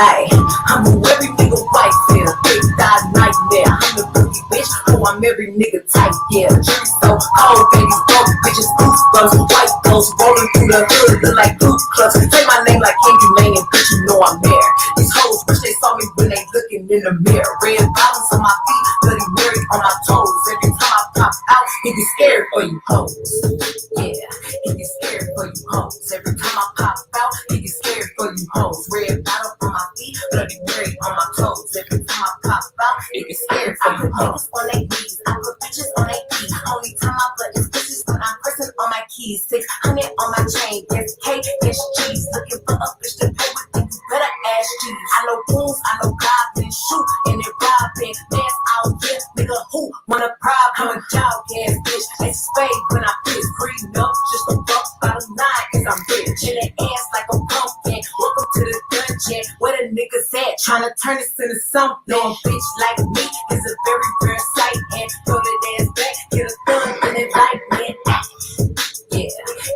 Ay, I'm a every nigga white fit, a big dog nightmare. I'm the boogie bitch, oh I'm every nigga type, yeah. Jury so cold, babies broke, bitches goosebumps, white ghosts rolling through the hood, look like goose clubs. Say my name like Candy Lane, and bitch you know I'm there. These hoes wish they saw me when they looking in the mirror. Red bottoms on my feet, Bloody Mary on my toes. Every time I pop out, he be scared for you hoes. Yeah, he be scared for you hoes. Every time I pop out, he be scared for you hoes. Red bottom on my feet, Bloody Mary on my toes. Every time I pop out, he be scared for you hoes. On their knees, I put bitches on their feet. Only time I buttons bitches when I'm pressing on my keys. 600 on my chain, yes cake, yes cheese. Looking for a bitch to pay with, think you better ask G's. I know wolves, I know goblins, shoot and they robbing. Dance out here, nigga who want a problem? I'm a dog ass bitch, they spade when I piss. Breathing up, just a buck out of 9, cause I'm rich. In the ass like a pumpkin, welcome to the dungeon. Where the niggas at, tryna turn this into something. A bitch like me is a very rare sight. And throw that ass back, get a thumb and it like me. Yeah,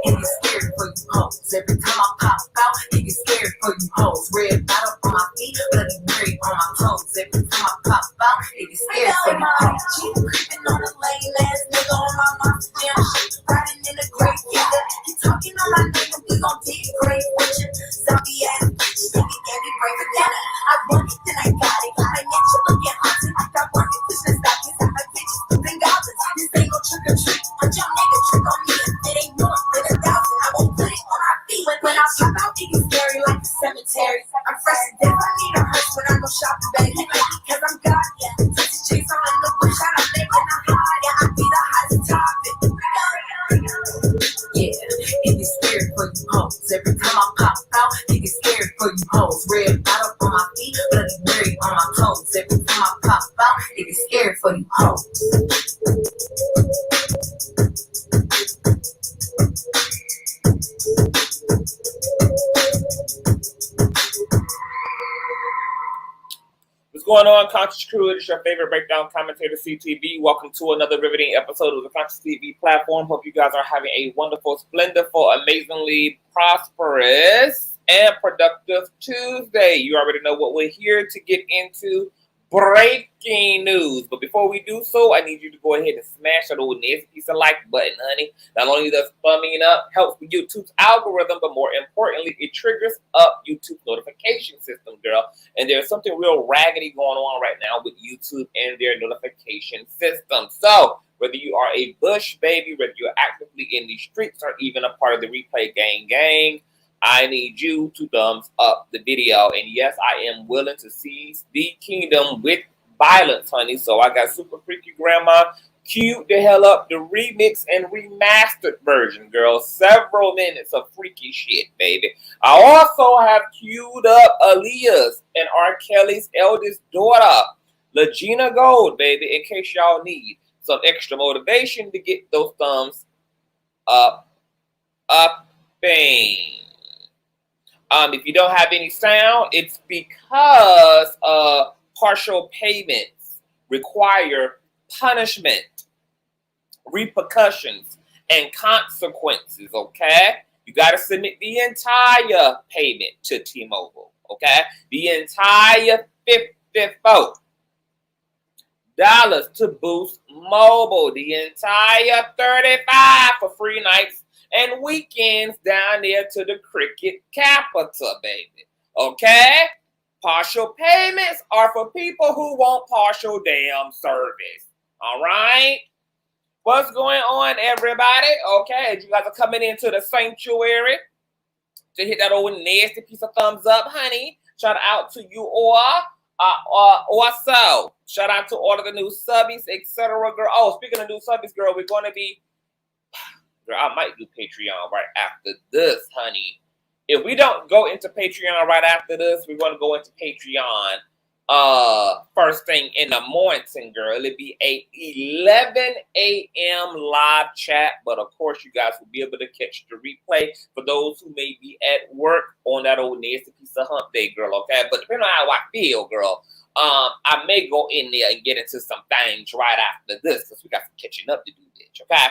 and he's scared for you hoes. Every time I pop out, he get scared for you hoes. Red bottom on my feet, Bloody Mary on my toes. Every time I pop out, he get scared for you hoes. She creeping on a lame ass nigga on my monster damn shit. Riding in the grave digger. He talking on my name and we gon' dig grave with you. Zombie ass bitch, nigga gave me break for dinner. I want it, then I got it. I met you looking haunted. I got working fishing stockings. I got bitches flipping goblins. This ain't no trick or treat. A young nigga trick on me. It ain't more than 1,000. I won't put it on my feet. When I pop out, it gets scary like the cemetery. I'm fresh to death. I need a hearse when I go shopping, baby. Cause I'm God, yeah. Texas chase on in the bush. I don't live in a high. Yeah, I be the hottest topic. Yeah, he get scared for you hoes. Every time I pop out, he get scared for you hoes. Red bottom on my feet, Bloody Mary on my toes. Every time I pop out, he get scared for you hoes. What's going on, Conscious Crew? It's your favorite breakdown commentator, CTV. Welcome to another riveting episode of the Consciouztv platform. Hope you guys are having a wonderful, splendidful, amazingly prosperous, and productive Tuesday. You already know what we're here to get into. Breaking news. But before we do so, I need you to go ahead and smash that old nasty piece of like button, honey. Not only does thumbing up helps with YouTube's algorithm, but more importantly, it triggers up YouTube's notification system, girl. And there's something real raggedy going on right now with YouTube and their notification system. So whether you are a Bush baby, whether you're actively in the streets, or even a part of the replay gang, I need you to thumbs up the video. And yes, I am willing to seize the kingdom with violence, honey. So I got Super Freaky Grandma queued the hell up, the remix and remastered version, girl. Several minutes of freaky shit, baby. I also have queued up Aaliyah's and R. Kelly's eldest daughter, Legina Gold, baby, in case y'all need some extra motivation to get those thumbs up, bang. If you don't have any sound, it's because partial payments require punishment, repercussions, and consequences, okay? You got to submit the entire payment to T-Mobile, okay? The entire $54 to boost mobile. The entire $35 for free nights and weekends down there to the cricket capital, baby. Okay? Partial payments are for people who want partial damn service. All right? What's going on, everybody? Okay, you guys are coming into the sanctuary to hit that old nasty piece of thumbs up, honey. Shout out to you all. Also, shout out to all of the new subbies, etc. Girl. Oh, speaking of new subbies, girl, we're going to be... Girl, I might do Patreon right after this, honey. If we don't go into Patreon right after this, we're going to go into Patreon first thing in the morning, girl. It'll be a 11 a.m. live chat, but of course, you guys will be able to catch the replay for those who may be at work on that old nasty piece of hump day, girl, okay? But depending on how I feel, girl, I may go in there and get into some things right after this because we got some catching up to do, bitch, okay?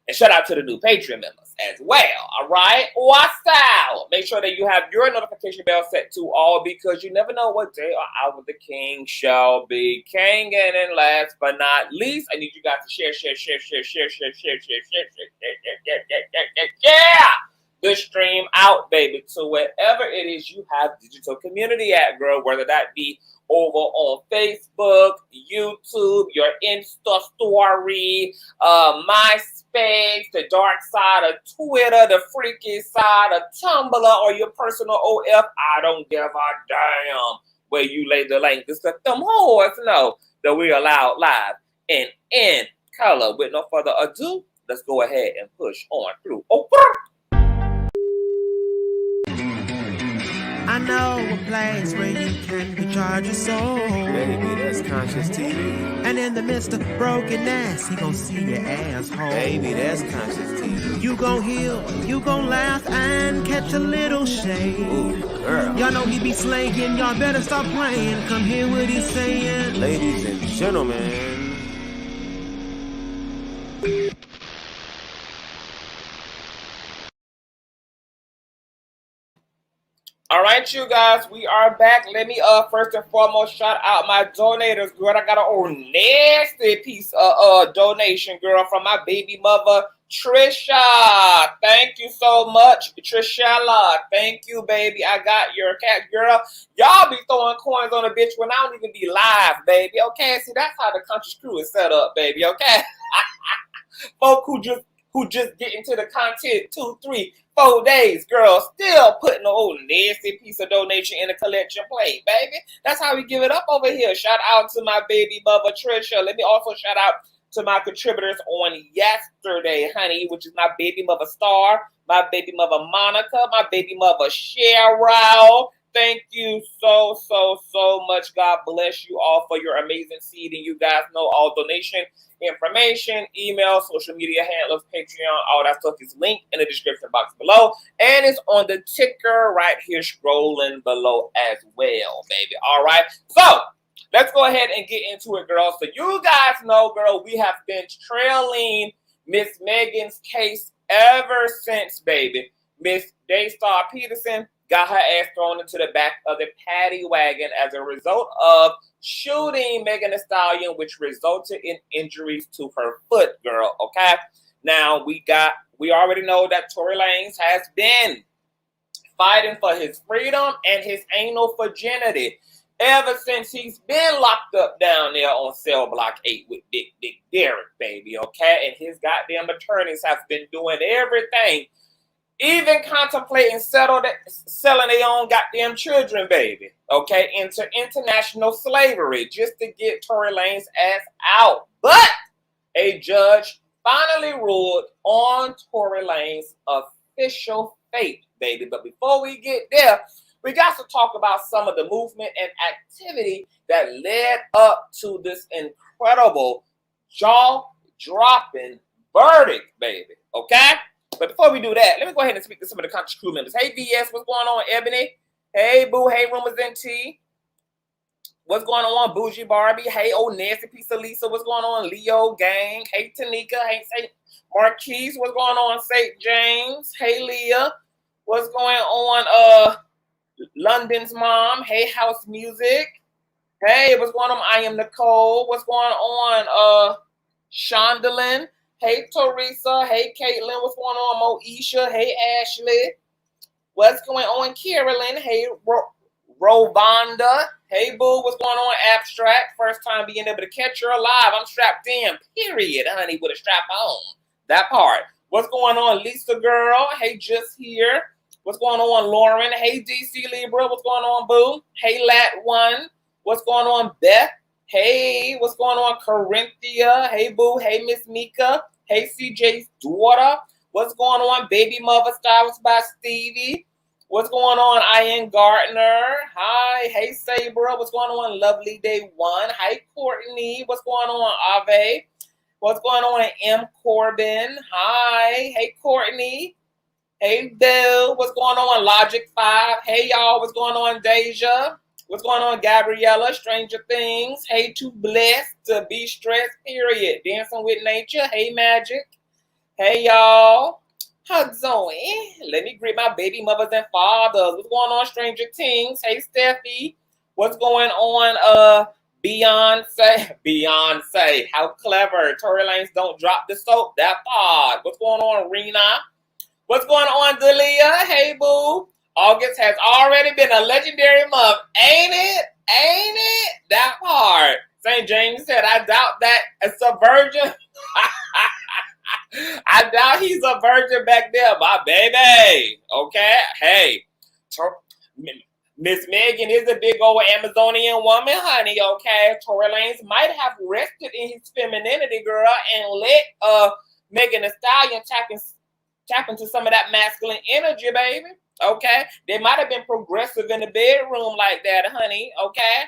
And shout out to the new Patreon members as well. All right? What's out? Make sure that you have your notification bell set to all, because you never know what day or hour the king shall be king. And last but not least, I need you guys to share the stream out, baby, to wherever it is you have digital community at, girl, whether that be over on Facebook, YouTube, your Insta story, MySpace, the dark side of Twitter, the freaky side of Tumblr, or your personal OF. I don't give a damn where you lay the link. Just let them whores know that we are loud, live, and in color. With no further ado, let's go ahead and push on through. I know a place where you can recharge your soul. Baby, that's Consciouztv. And in the midst of brokenness, he gon' see your asshole. Baby, that's Consciouztv. You gon' heal, you gon' laugh, and catch a little shade. Ooh, girl. Y'all know he be slaying, y'all better stop playing. Come hear what he's saying. Ladies and gentlemen. All right, you guys, we are back. Let me first and foremost shout out my donators, girl. I got a nasty piece of donation, girl, from my baby mother, Trisha. Thank you so much, Trishella. Thank you, baby. I got your cat, girl. Y'all be throwing coins on a bitch when I don't even be live, baby. Okay, see, that's how the Conscious Crew is set up, baby. Okay, folk who just get into the content 2, 3, 4 days, girl, still putting the old nasty piece of donation in the collection plate, baby. That's how we give it up over here. Shout out to my baby mother, Trisha. Let me also shout out to my contributors on yesterday, honey, which is my baby mother, Star, my baby mother, Monica, my baby mother, Cheryl. Thank you so much. God bless you all for your amazing seed. And you guys know all donation information, email, social media handles, Patreon, all that stuff is linked in the description box below. And it's on the ticker right here scrolling below as well, baby. All right. So let's go ahead and get into it, girl. So you guys know, girl, we have been trailing Miss Megan's case ever since, baby. Miss Daystar Peterson got her ass thrown into the back of the paddy wagon as a result of shooting Megan Thee Stallion, which resulted in injuries to her foot, girl. Okay. Now we already know that Tory Lanez has been fighting for his freedom and his anal virginity ever since he's been locked up down there on cell block 8 with Big Derek, baby. Okay. And his goddamn attorneys have been doing everything, even contemplating selling their own goddamn children, baby, okay, into international slavery just to get Tory Lanez ass out. But a judge finally ruled on Tory Lanez's official fate, baby. But before we get there, we got to talk about some of the movement and activity that led up to this incredible jaw-dropping verdict, baby, okay? But before we do that, let me go ahead and speak to some of the Conscious Crew members. Hey, VS, what's going on? Ebony. Hey, Boo. Hey, Rumors and T. What's going on? Bougie Barbie. Hey, old nasty piece of Lisa. What's going on? Leo Gang. Hey, Tanika. Hey, St. Marquise. What's going on? St. James. Hey, Leah. What's going on? London's mom. Hey, House Music. Hey, what's going on? I am Nicole. What's going on? Shondelyn. Hey, Teresa. Hey, Caitlin. What's going on, Moesha? Hey, Ashley. What's going on, Carolyn? Hey, Rovonda. Hey, Boo. What's going on, Abstract? First time being able to catch her alive. I'm strapped in, period, honey, with a strap on. That part. What's going on, Lisa Girl? Hey, Just Here. What's going on, Lauren? Hey, DC Libra. What's going on, Boo? Hey, Lat One. What's going on, Beth? Hey, what's going on, Corinthia? Hey, Boo. Hey, Miss Mika. Hey, CJ's daughter. What's going on, Baby Mother Stylist by Stevie? What's going on, Ian Gardner? Hi. Hey, Sabra. What's going on, Lovely Day One? Hi, Courtney. What's going on, Ave? What's going on, M. Corbin? Hi. Hey, Courtney. Hey, Bill. What's going on, Logic 5? Hey, y'all. What's going on, Deja? What's going on, Gabriella? Stranger Things. Hey, Too Blessed to Be Stressed, period. Dancing with Nature. Hey, Magic. Hey, y'all. How's it going? Let me greet my baby mothers and fathers. What's going on, Stranger Things? Hey, Steffi. What's going on, Beyonce? How clever. Tory Lanez don't drop the soap. That pod. What's going on, Rena? What's going on, Delia? Hey, boo. August has already been a legendary month. Ain't it? Ain't it? That part. St. James said, I doubt that it's a virgin. I doubt he's a virgin back there, my baby. Okay? Hey, Miss Megan is a big old Amazonian woman, honey, okay? Tory Lanez might have rested in his femininity, girl, and let Megan Thee Stallion tap into some of that masculine energy, baby, okay? They might have been progressive in the bedroom like that, honey, okay?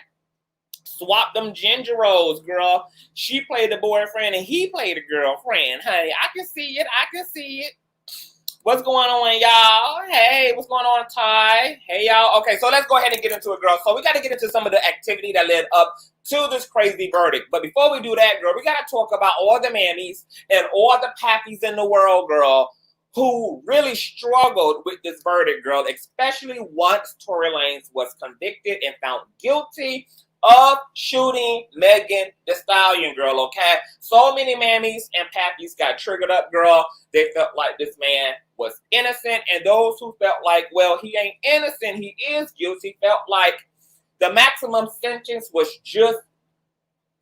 Swap them ginger rolls, girl. She played the boyfriend and he played the girlfriend, honey. I can see it. I can see it. What's going on, y'all? Hey, what's going on, Ty? Hey, y'all. Okay, so let's go ahead and get into it, girl. So we got to get into some of the activity that led up to this crazy verdict. But before we do that, girl, we got to talk about all the mammies and all the pappies in the world, girl, who really struggled with this verdict, girl, especially once Tory Lanez was convicted and found guilty of shooting Megan Thee Stallion, girl, okay? So many mammies and pappies got triggered up, girl. They felt like this man was innocent, and those who felt like, well, he ain't innocent, he is guilty, felt like the maximum sentence was just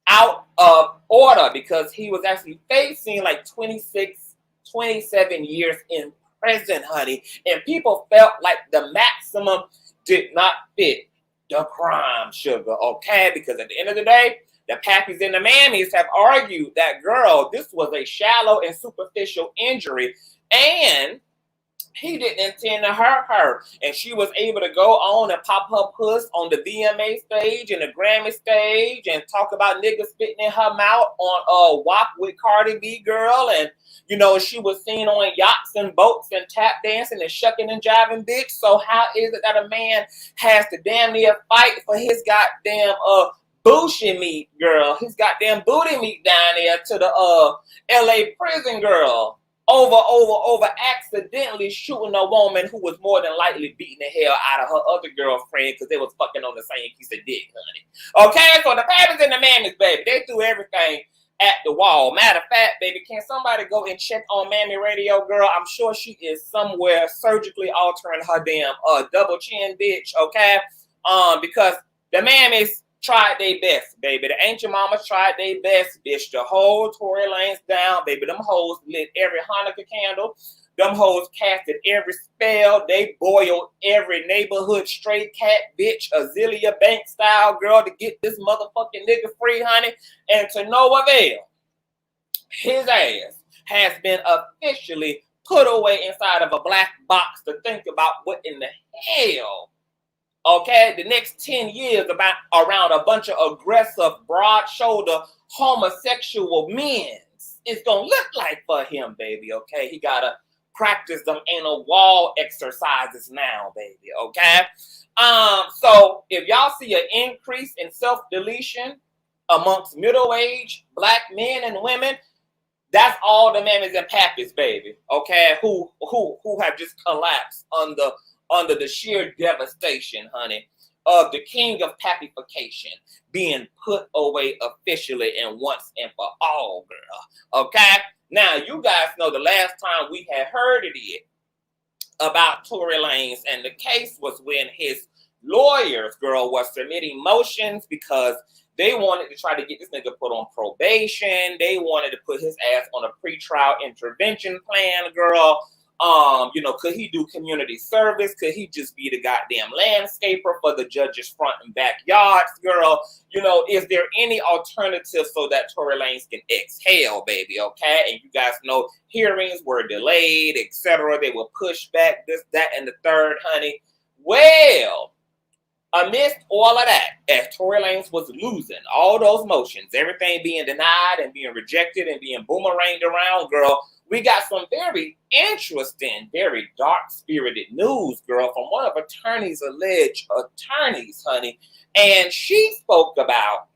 out of order because he was actually facing like 26, 27 years in prison, honey. And people felt like the maximum did not fit the crime, sugar, okay? Because at the end of the day, the pappies and the mammies have argued that, girl, this was a shallow and superficial injury, and he didn't intend to hurt her. And she was able to go on and pop her puss on the VMA stage and the Grammy stage and talk about niggas spitting in her mouth on WAP with Cardi B, girl. And, you know, she was seen on yachts and boats and tap dancing and shucking and jiving, bitch. So how is it that a man has to damn near fight for his goddamn booty meat, girl? His goddamn booty meat down there to the LA prison, girl. Over accidentally shooting a woman who was more than likely beating the hell out of her other girlfriend because they was fucking on the same piece of dick, honey. Okay, so the pappies and the mammies, baby, they threw everything at the wall. Matter of fact, baby, can somebody go and check on Mammy Radio, girl? I'm sure she is somewhere surgically altering her damn double chin, bitch, okay? Because the mammies tried their best, baby. The ancient mamas tried their best, bitch, to hold Tory Lanez down, baby. Them hoes lit every Hanukkah candle. Them hoes casted every spell. They boiled every neighborhood stray cat, bitch, Azalea Bank style, girl, to get this motherfucking nigga free, honey. And to no avail, his ass has been officially put away inside of a black box to think about what in the hell, okay, the next 10 years around a bunch of aggressive, broad-shoulder, homosexual men it's going to look like for him, baby, okay? He got to practice them anal wall exercises now, baby, okay? So if y'all see an increase in self-deletion amongst middle-aged black men and women, that's all the mammies and pappies, baby, okay, who have just collapsed under the sheer devastation, honey, of the king of pappification being put away officially and once and for all, girl. Okay? Now, you guys know the last time we had heard it about Tory Lanez and the case was when his lawyers, girl, was submitting motions because they wanted to try to get this nigga put on probation. They wanted to put his ass on a pretrial intervention plan, girl. Could he do community service? Could he just be the goddamn landscaper for the judge's front and backyards, girl? Is there any alternative so that Tory Lanez can exhale, baby, okay? And you guys know hearings were delayed, etc. They were pushed back, this, that, and the third, honey. Well, amidst all of that, as Tory Lanez was losing all those motions, everything being denied and being rejected and being boomeranged around, girl, we got some very interesting, very dark-spirited news, girl, from one of alleged attorneys, honey. And she spoke about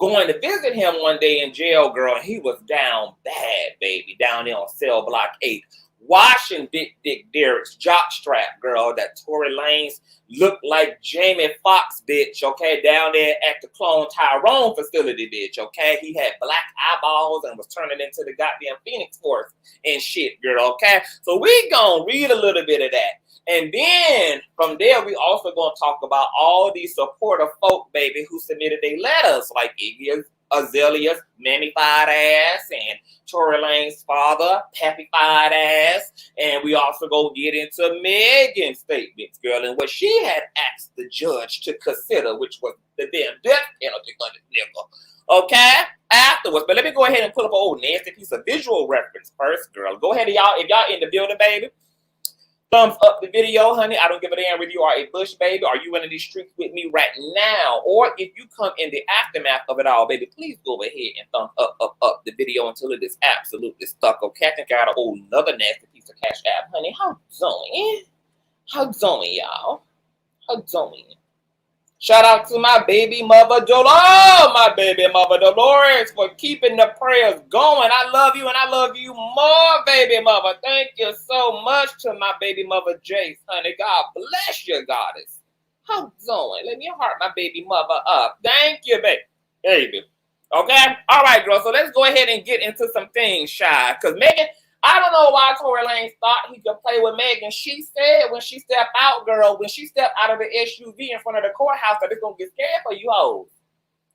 going to visit him one day in jail, girl, and he was down bad, baby, down there on cell block 8, washing Big Dick Derek's jockstrap, girl, that Tory Lanez looked like Jamie Foxx, bitch, okay, down there at the Clone Tyrone facility, bitch, okay? He had black eyeballs and was turning into the goddamn Phoenix Force and shit, girl, okay? So we gonna read a little bit of that. And then from there, we also gonna talk about all these supportive folk, baby, who submitted their letters, like Iggy Azalea's mammified ass and Tory Lanez's father, pappified ass. And we also go get into Megan's statements, girl, and what she had asked the judge to consider, which was the damn death penalty on this nigga. Okay? Afterwards. But let me go ahead and pull up an old nasty piece of visual reference first, girl. Go ahead, y'all. If y'all in the building, baby, thumbs up the video, honey. I don't give a damn whether you are a bush baby or you in these streets with me right now. Or if you come in the aftermath of it all, baby, please go ahead and thumb up the video until it is absolutely stuck. Okay, I think I got a whole another nasty piece of cash app, honey. How doing? How doing, y'all? How doing? Shout out to my baby mother, my baby mother Dolores, for keeping the prayers going. I love you and I love you more, baby mother. Thank you so much to my baby mother, Jace, honey. God bless you, goddess. How doing? Let me heart my baby mother up. Thank you, baby. Okay? All right, girl. So let's go ahead and get into some things, Shy. Because Megan, I don't know why Tory Lanez thought he could play with Megan. She said when she stepped out, girl, when she stepped out of the SUV in front of the courthouse, that it's going to get scared for you hoes.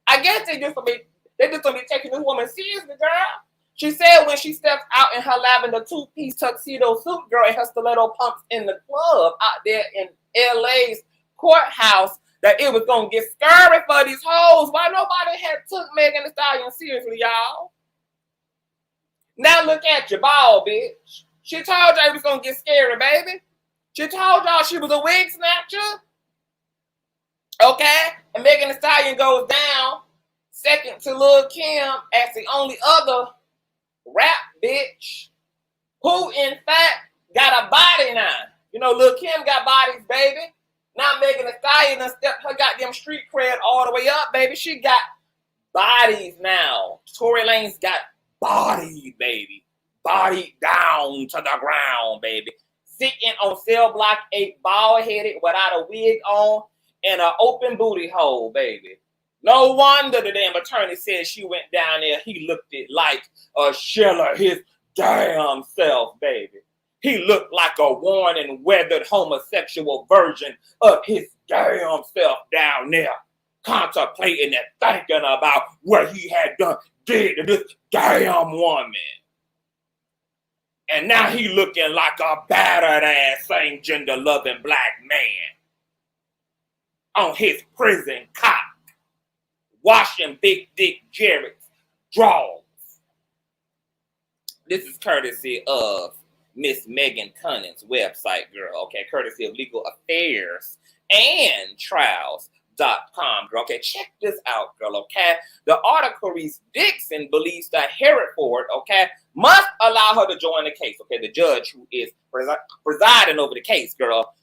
I guess they just going to be taking this woman seriously, girl. She said when she stepped out in her lavender two-piece tuxedo suit, girl, and her stiletto pumps in the club out there in LA's courthouse, that it was going to get scary for these hoes. Why nobody had took Megan Thee Stallion seriously, y'all? Now look at your ball, bitch. She told y'all it was going to get scary, baby. She told y'all she was a wig snatcher. Okay? And Megan Thee Stallion goes down second to Lil' Kim as the only other rap bitch who, in fact, got a body now. You know, Lil' Kim got bodies, baby. Now Megan Thee Stallion done stepped her goddamn street cred all the way up, baby. She got bodies now. Tory Lanez got body, baby. Body down to the ground, baby. Sitting on cell block 8, bald-headed, without a wig on, and an open booty hole, baby. No wonder the damn attorney said she went down there. He looked it like a Schiller, his damn self, baby. He looked like a worn and weathered homosexual version of his damn self down there, contemplating and thinking about what he had did to this damn woman. And now he looking like a battered ass, same gender loving black man on his prison cot, washing Big Dick Jared's drawers. This is courtesy of Miss Megan Cunning's website, girl. Okay, courtesy of Legal Affairs and Trials.com, girl. Okay, check this out, girl, okay? The article reads, Dixon believes that Hereford, okay, must allow her to join the case, okay? The judge who is presiding over the case, girl,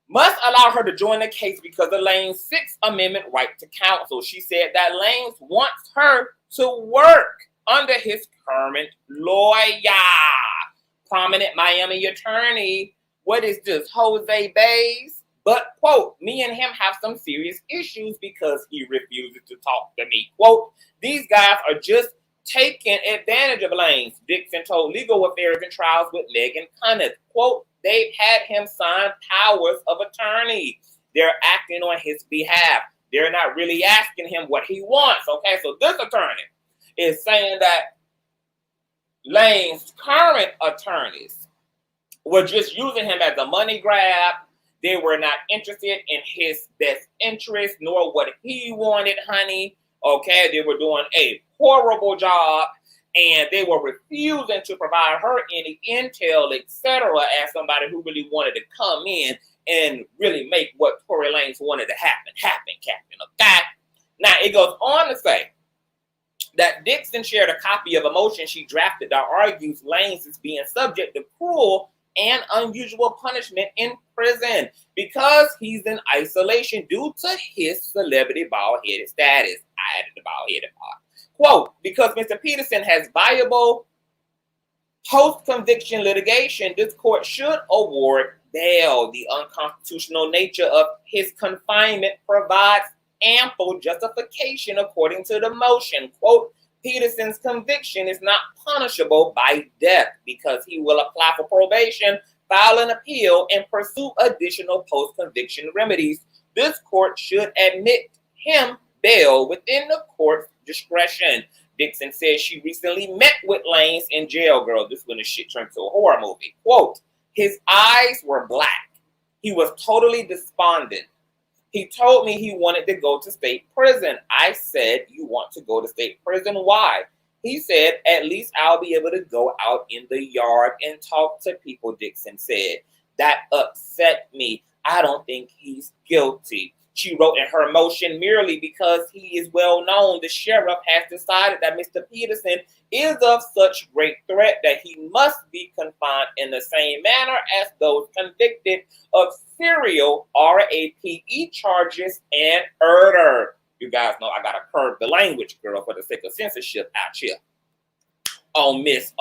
must allow her to join the case because of Lane's Sixth Amendment right to counsel. She said that Lanez wants her to work under his current lawyer, prominent Miami attorney. What is this, Jose Bays? But, quote, me and him have some serious issues because he refuses to talk to me. Quote, these guys are just taking advantage of Lanez, Dixon told Legal Affairs and Trials with Megan Cunningh. Quote, they've had him sign powers of attorney. They're acting on his behalf. They're not really asking him what he wants. Okay, so this attorney is saying that Lane's current attorneys were just using him as a money grab. They were not interested in his best interest, nor what he wanted, honey. Okay, they were doing a horrible job, and they were refusing to provide her any intel, etc., as somebody who really wanted to come in and really make what Tory Lanez wanted to happen, Captain. Okay? Now, it goes on to say that Dixon shared a copy of a motion she drafted that argues Lanez is being subject to cruel and unusual punishment in prison because he's in isolation due to his celebrity bald-headed status. I had to the bald-headed part. Quote, because Mr. Peterson has viable post-conviction litigation, this court should award bail. The unconstitutional nature of his confinement provides ample justification according to the motion. Quote, Peterson's conviction is not punishable by death because he will apply for probation, file an appeal, and pursue additional post-conviction remedies. This court should admit him bail within the court's discretion. Dixon says she recently met with Lanez in jail, girl. This is when the shit turned to a horror movie. Quote, his eyes were black. He was totally despondent. He told me he wanted to go to state prison. I said, you want to go to state prison? Why? He said, at least I'll be able to go out in the yard and talk to people, Dixon said. That upset me. I don't think he's guilty. She wrote in her motion merely because he is well known. The sheriff has decided that Mr. Peterson is of such great threat that he must be confined in the same manner as those convicted of serial RAPE charges and murder. You guys know I gotta curb the language, girl, for the sake of censorship out here on Miss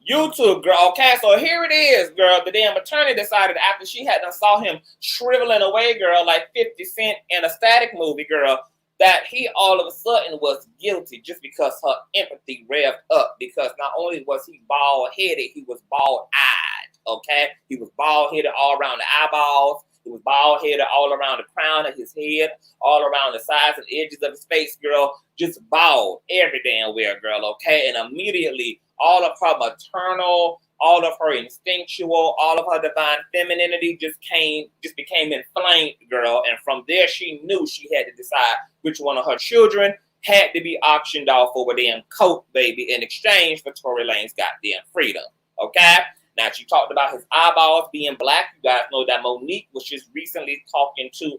YouTube, girl. Okay, so here it is, girl. The damn attorney decided after she had done saw him shriveling away, girl, like 50 Cent in a Static movie, girl, that he all of a sudden was guilty just because her empathy revved up. Because not only was he bald-headed, he was bald-eyed, okay? He was bald-headed all around the eyeballs. He was bald-headed all around the crown of his head, all around the sides and edges of his face, girl. Just bald every damn where, girl, okay? And immediately, all of her maternal, all of her instinctual, all of her divine femininity just became inflamed, girl. And from there, she knew she had to decide which one of her children had to be auctioned off for a damn coat, baby, in exchange for Tory Lanez goddamn freedom, okay? Now, she talked about his eyeballs being black. You guys know that Monique was just recently talking to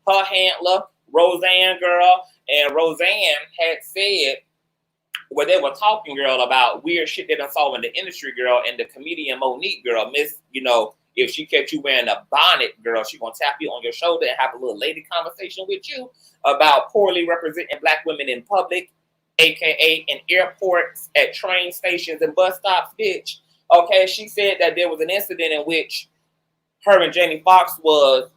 her handler, Roseanne, girl. And Roseanne had said, where they were talking, girl, about weird shit they done saw in the industry, girl, and the comedian Monique, girl, Miss, you know, if she catch you wearing a bonnet, girl, she gonna tap you on your shoulder and have a little lady conversation with you about poorly representing black women in public, aka in airports, at train stations and bus stops, bitch. Okay, she said that there was an incident in which her and Jamie Foxx was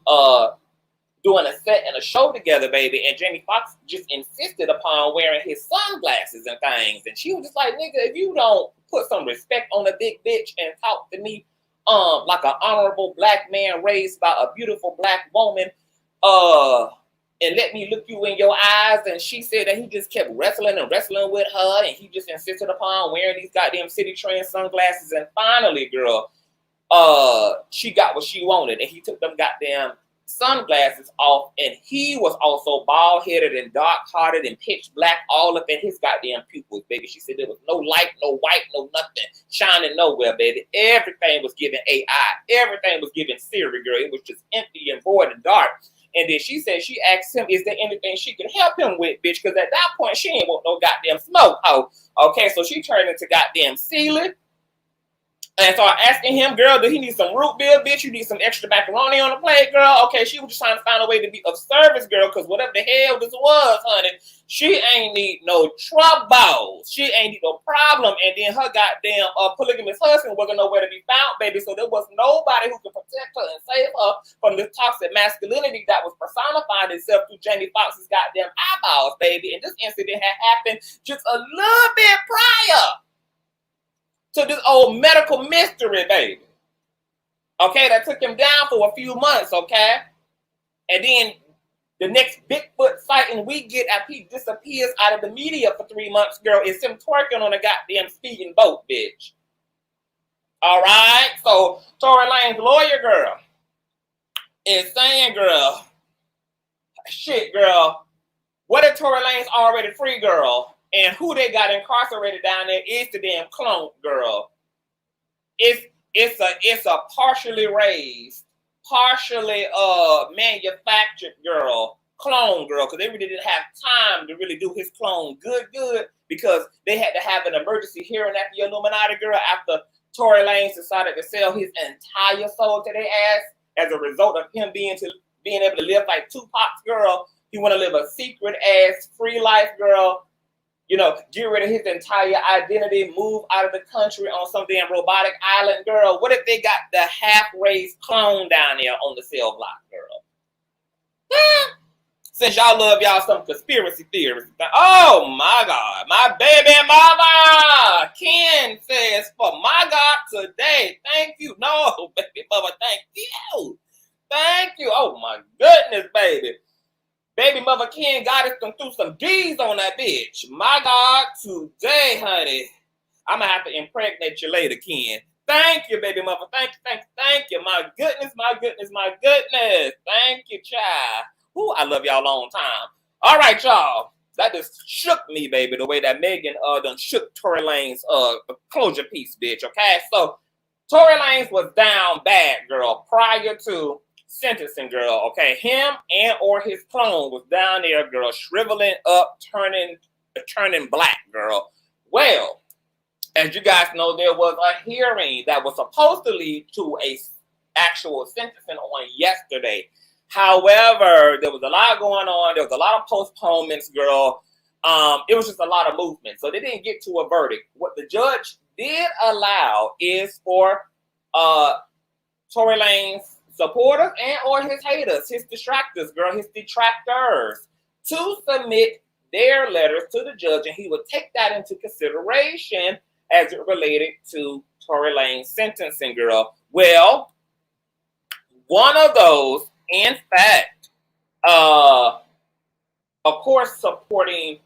doing a set and a show together, baby, and Jamie Foxx just insisted upon wearing his sunglasses and things. And she was just like, nigga, if you don't put some respect on a big bitch and talk to me like an honorable black man raised by a beautiful black woman, and let me look you in your eyes. And she said that he just kept wrestling with her, and he just insisted upon wearing these goddamn City Trend sunglasses. And finally, girl, she got what she wanted, and he took them goddamn sunglasses off, and he was also bald-headed and dark-hearted and pitch black all up in his goddamn pupils, baby. She said there was no light, no white, no nothing shining nowhere, baby. Everything was giving AI. Everything was giving Siri, girl. It was just empty and void and dark. And then she said she asked him, is there anything she could help him with, bitch? Because at that point, she ain't want no goddamn smoke, ho. Okay, so she turned into goddamn ceiling. And started asking him, girl, do he need some root beer, bitch? You need some extra macaroni on the plate, girl? Okay, she was just trying to find a way to be of service, girl, because whatever the hell this was, honey, she ain't need no trouble. She ain't need no problem. And then her goddamn polygamous husband wasn't nowhere to be found, baby. So there was nobody who could protect her and save her from this toxic masculinity that was personified itself through Jamie Foxx's goddamn eyeballs, baby. And this incident had happened just a little bit prior to this old medical mystery, baby. Okay, that took him down for a few months, okay? And then the next Bigfoot sighting we get after he disappears out of the media for 3 months, girl, is him twerking on a goddamn speeding boat, bitch. All right? So Tory Lanez lawyer, girl, is saying, girl, shit, girl, what if Tory Lanez already free, girl? And who they got incarcerated down there is the damn clone, girl. It's a partially raised, partially manufactured girl, clone girl, because they really didn't have time to really do his clone good, because they had to have an emergency hearing at the Illuminati, girl, after Tory Lanez decided to sell his entire soul to their ass as a result of him being able to live like Tupac's, girl. He want to live a secret ass free life, girl. You know, get rid of his entire identity, move out of the country on some damn robotic island, girl. What if they got the half-raised clone down there on the cell block, girl? Since y'all love y'all some conspiracy theories. Oh my God, my baby mama. Ken says, for my God today, thank you. No, baby mama, thank you. Thank you. Oh my goodness, baby. Baby mother Ken got us through some D's on that bitch. My God, today, honey. I'm going to have to impregnate you later, Ken. Thank you, baby mother. Thank you. My goodness. Thank you, child. Ooh, I love y'all a long time. All right, y'all. That just shook me, baby, the way that Megan done shook Tory Lanez closure piece, bitch, okay? So, Tory Lanez was down bad, girl, prior to sentencing, girl, okay? Him and or his clone was down there, girl, shriveling up, turning black, girl. Well, as you guys know, there was a hearing that was supposed to lead to a actual sentencing on yesterday. However, there was a lot going on. There was a lot of postponements, girl. It was just a lot of movement. So they didn't get to a verdict. What the judge did allow is for Tory Lanez supporters and or his haters, his detractors, girl, his detractors, to submit their letters to the judge, and he would take that into consideration as it related to Tory Lanez sentencing, girl. Well, one of those, in fact, of course, supporting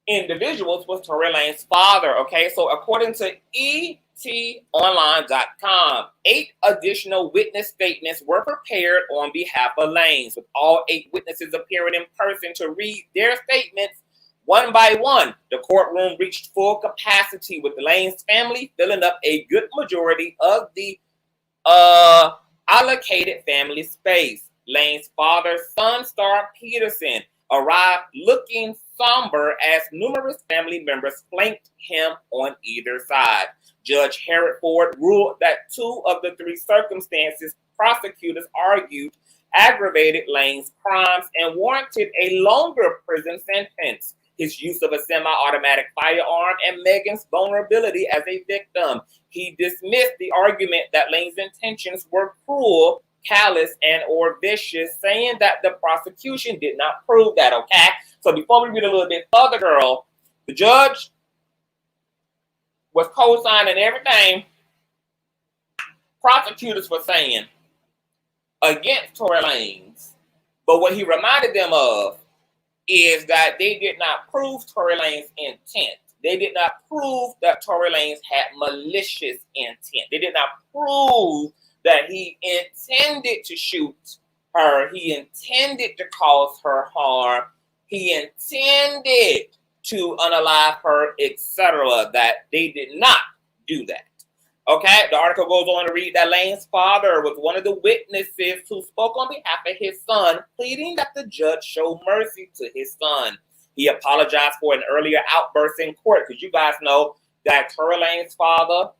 individuals was Tory Lanez's father, okay? So according to etonline.com, 8 additional witness statements were prepared on behalf of Lanez, with all 8 witnesses appearing in person to read their statements one by one. The courtroom reached full capacity, with the Lanez family filling up a good majority of the allocated family space. Lanez's father, Sunstar Peterson, arrived looking somber as numerous family members flanked him on either side. Judge Hereford ruled that 2 of the 3 circumstances prosecutors argued aggravated Lanez's crimes and warranted a longer prison sentence: his use of a semi-automatic firearm and Megan's vulnerability as a victim. He dismissed the argument that Lanez's intentions were cruel, callous, and or vicious, saying that the prosecution did not prove that, okay? So before we read a little bit further, girl, the judge was co-signing everything prosecutors were saying against Tory Lanez. But what he reminded them of is that they did not prove Tory Lanez's intent. They did not prove that Tory Lanez had malicious intent. They did not prove that he intended to shoot her. He intended to cause her harm. He intended to unalive her, etc. That they did not do that. Okay, the article goes on to read that Lanez's father was one of the witnesses who spoke on behalf of his son, pleading that the judge show mercy to his son. He apologized for an earlier outburst in court, because you guys know that Tory Lanez's father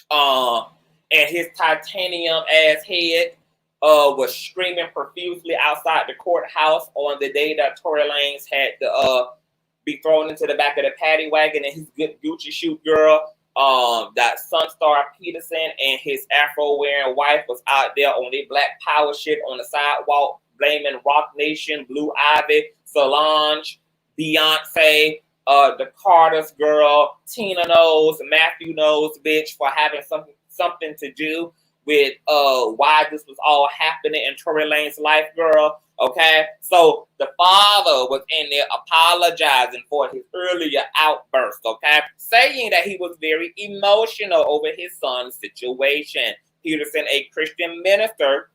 and his titanium-ass head was screaming profusely outside the courthouse on the day that Tory Lanez had to be thrown into the back of the paddy wagon and his good Gucci shoot girl. That Sunstar Peterson and his Afro-wearing wife was out there on their Black Power shit on the sidewalk, blaming Roc Nation, Blue Ivy, Solange, Beyonce, the Carter's girl, Tina knows, Matthew knows, bitch, for having something to do with why this was all happening in Tory Lanez's life, girl. Okay, so the father was in there apologizing for his earlier outburst, okay, saying that he was very emotional over his son's situation. Peterson, a Christian minister,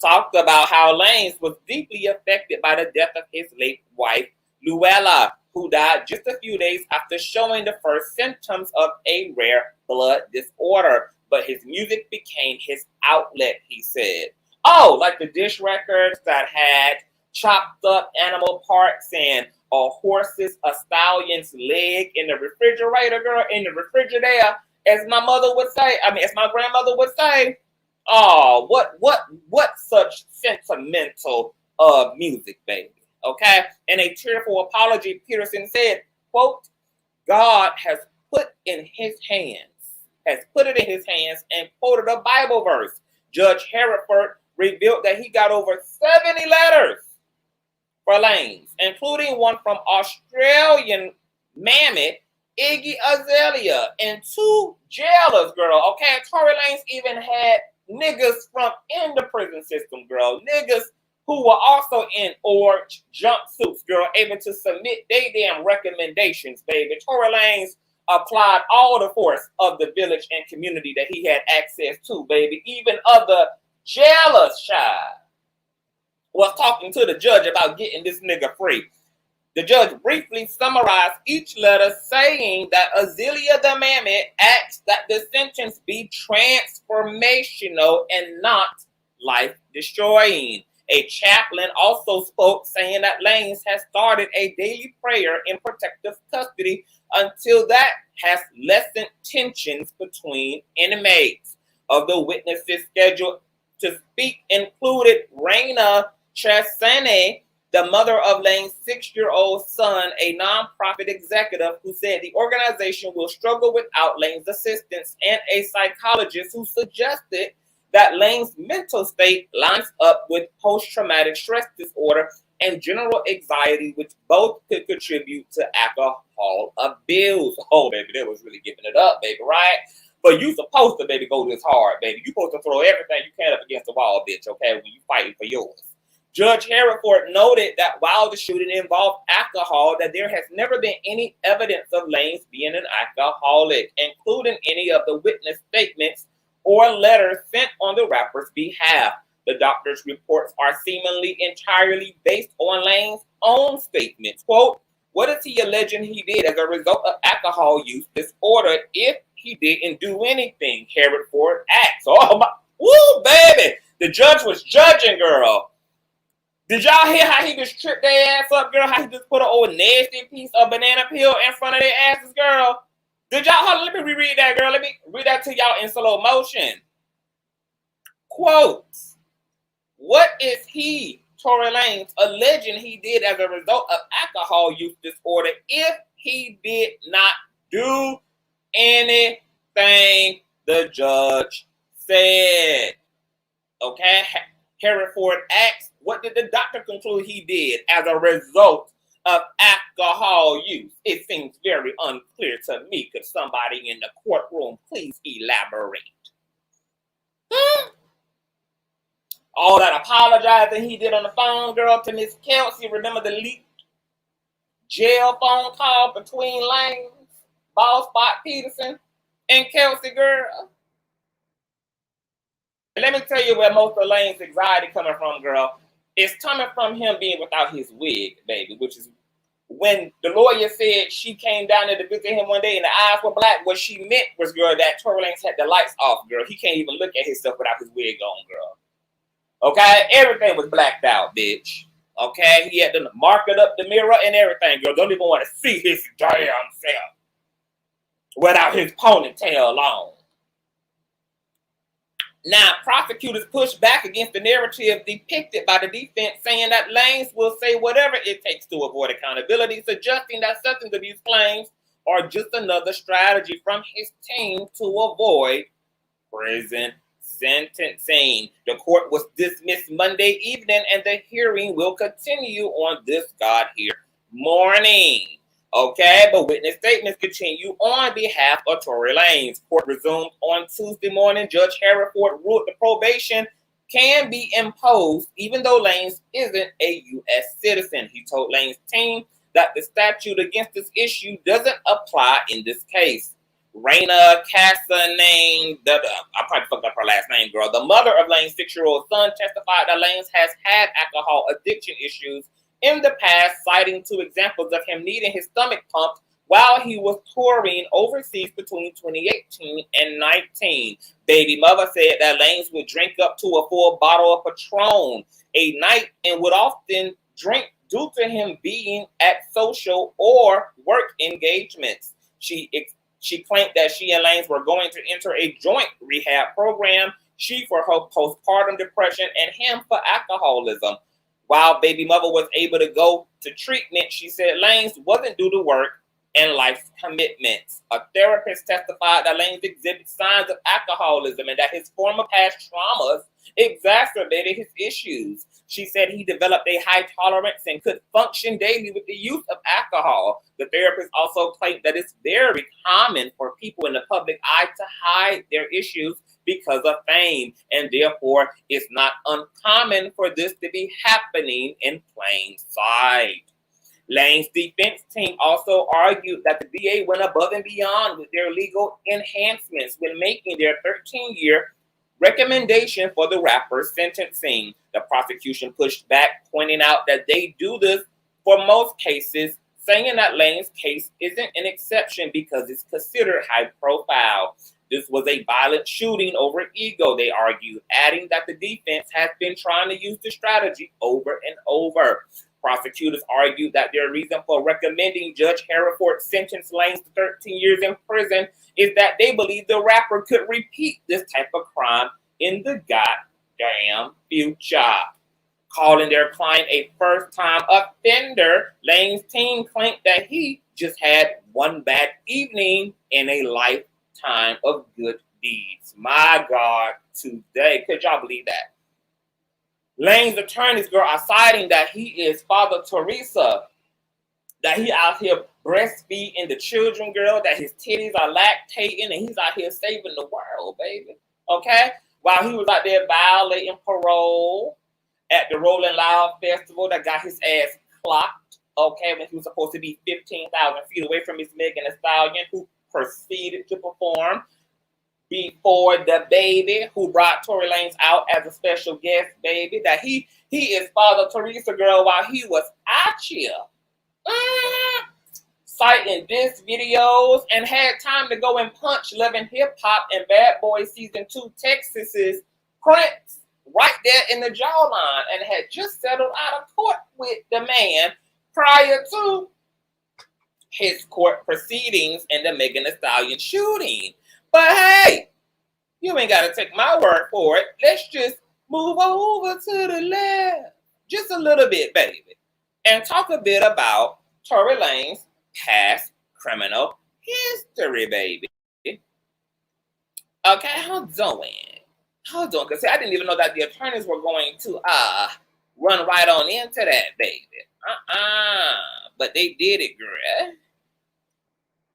talked about how Lanez was deeply affected by the death of his late wife, Luella, who died just a few days after showing the first symptoms of a rare blood disorder. But his music became his outlet, he said. Oh, like the dish records that had chopped up animal parts and a horse's, a stallion's leg in the refrigerator, girl, in the refrigerator, as my mother would say. As my grandmother would say. Oh, what such sentimental of music, baby. Okay? In a tearful apology, Peterson said, quote, God has put it in his hands and quoted a Bible verse. Judge Hereford revealed that he got over 70 letters for Lanez, including one from Australian mammoth Iggy Azalea and 2 jailers, girl. Okay, Tory Lanez even had niggas from in the prison system, girl. Niggas who were also in orange jumpsuits, girl, able to submit their damn recommendations, baby. Tory Lanez applied all the force of the village and community that he had access to, baby. Even other jailers, child, was talking to the judge about getting this nigga free. The judge briefly summarized each letter, saying that Azalea the mammoth asked that the sentence be transformational and not life-destroying. A chaplain also spoke, saying that Lanez has started a daily prayer in protective custody until that has lessened tensions between inmates. Of the witnesses scheduled to speak included Raina Chasane, the mother of Lanez's 6-year-old son, a nonprofit executive who said the organization will struggle without Lanez's assistance, and a psychologist who suggested that Lanez's mental state lines up with post-traumatic stress disorder and general anxiety, which both could contribute to alcohol abuse. Oh, baby, they was really giving it up, baby, right? But you supposed to, baby, go this hard, baby. You supposed to throw everything you can up against the wall, bitch, okay, when you fighting for yours. Judge Hereford noted that while the shooting involved alcohol, that there has never been any evidence of Lanez being an alcoholic, including any of the witness statements or letters sent on the rapper's behalf. The doctor's reports are seemingly entirely based on Lanez's own statements. Quote, what is he alleging he did as a result of alcohol use disorder if he didn't do anything? Hereford asked. Oh, my, woo, baby. The judge was judging, girl. Did y'all hear how he just tripped their ass up, girl? How he just put an old nasty piece of banana peel in front of their asses, girl? Did y'all, hold on, let me reread that, girl. Let me read that to y'all in slow motion. Quote, what is he, Tory Lanez, alleging he did as a result of alcohol use disorder if he did not do anything the judge said? Okay, Hereford asked, what did the doctor conclude he did as a result of alcohol use? It seems very unclear to me. Could somebody in the courtroom please elaborate? All that apologizing he did on the phone, girl, to Miss Kelsey. Remember the leaked jail phone call between Lanez, Boss Spot Peterson, and Kelsey, girl? Let me tell you where most of Lanez's anxiety coming from, girl. It's coming from him being without his wig, baby, which is when the lawyer said she came down there to visit him one day and the eyes were black. What she meant was, girl, that Tory Lanez had the lights off, girl. He can't even look at himself without his wig on, girl. Okay? Everything was blacked out, bitch. Okay? He had to mark it up the mirror and everything, girl. Don't even want to see his damn self without his ponytail on. Now, prosecutors pushed back against the narrative depicted by the defense, saying that Lanez will say whatever it takes to avoid accountability, suggesting that substance abuse claims are just another strategy from his team to avoid prison sentencing. The court was dismissed Monday evening, and the hearing will continue on this God here morning. Okay, but witness statements continue on behalf of Tory Lanez. Court resumed on Tuesday morning. Judge Hereford ruled the probation can be imposed even though Lanez isn't a U.S. citizen. He told Lanez's team that the statute against this issue doesn't apply in this case. Raina Casanane, I probably fucked up her last name, girl. The mother of Lanez's 6-year-old son testified that Lanez has had alcohol addiction issues in the past, citing 2 examples of him needing his stomach pumped while he was touring overseas between 2018 and 19. Baby mother said that Lanez would drink up to a full bottle of Patron a night and would often drink due to him being at social or work engagements. She claimed that she and Lanez were going to enter a joint rehab program, she for her postpartum depression and him for alcoholism. While baby mother was able to go to treatment, she said Lanez wasn't due to work and life commitments. A therapist testified that Lanez exhibits signs of alcoholism and that his former past traumas exacerbated his issues. She said he developed a high tolerance and could function daily with the use of alcohol. The therapist also claimed that it's very common for people in the public eye to hide their issues because of fame, and therefore it's not uncommon for this to be happening in plain sight. Lanez's defense team also argued that the DA went above and beyond with their legal enhancements when making their 13-year recommendation for the rapper's sentencing. The prosecution pushed back, pointing out that they do this for most cases, saying that Lanez's case isn't an exception because it's considered high profile. This was a violent shooting over ego, they argued, adding that the defense has been trying to use the strategy over and over. Prosecutors argued that their reason for recommending Judge Hereford sentence Lanez to 13 years in prison is that they believe the rapper could repeat this type of crime in the goddamn future. Calling their client a first-time offender, Lanez's team claimed that he just had one bad evening in a lifetime of good deeds. My God, today, could y'all believe that? Lanez's attorneys, girl, are citing that he is Father Teresa, that he out here breastfeeding the children, girl, that his titties are lactating, and he's out here saving the world, baby. Okay? While he was out there violating parole at the Rolling Loud Festival that got his ass clocked, okay, when he was supposed to be 15,000 feet away from his Megan Thee Stallion, who proceeded to perform before the baby, who brought Tory Lanez out as a special guest, baby, that he is Father Teresa, girl, while he was out here citing diss videos and had time to go and punch Love and Hip Hop and Bad Boy Season 2 Texas's Prince right there in the jawline, and had just settled out of court with the man prior to his court proceedings in the Megan Thee Stallion shooting. But hey, you ain't got to take my word for it. Let's just move over to the left just a little bit, baby, and talk a bit about Tory Lanez's past criminal history, baby. Okay, how doing? Because I didn't even know that the attorneys were going to run right on into that, baby. But they did it, girl.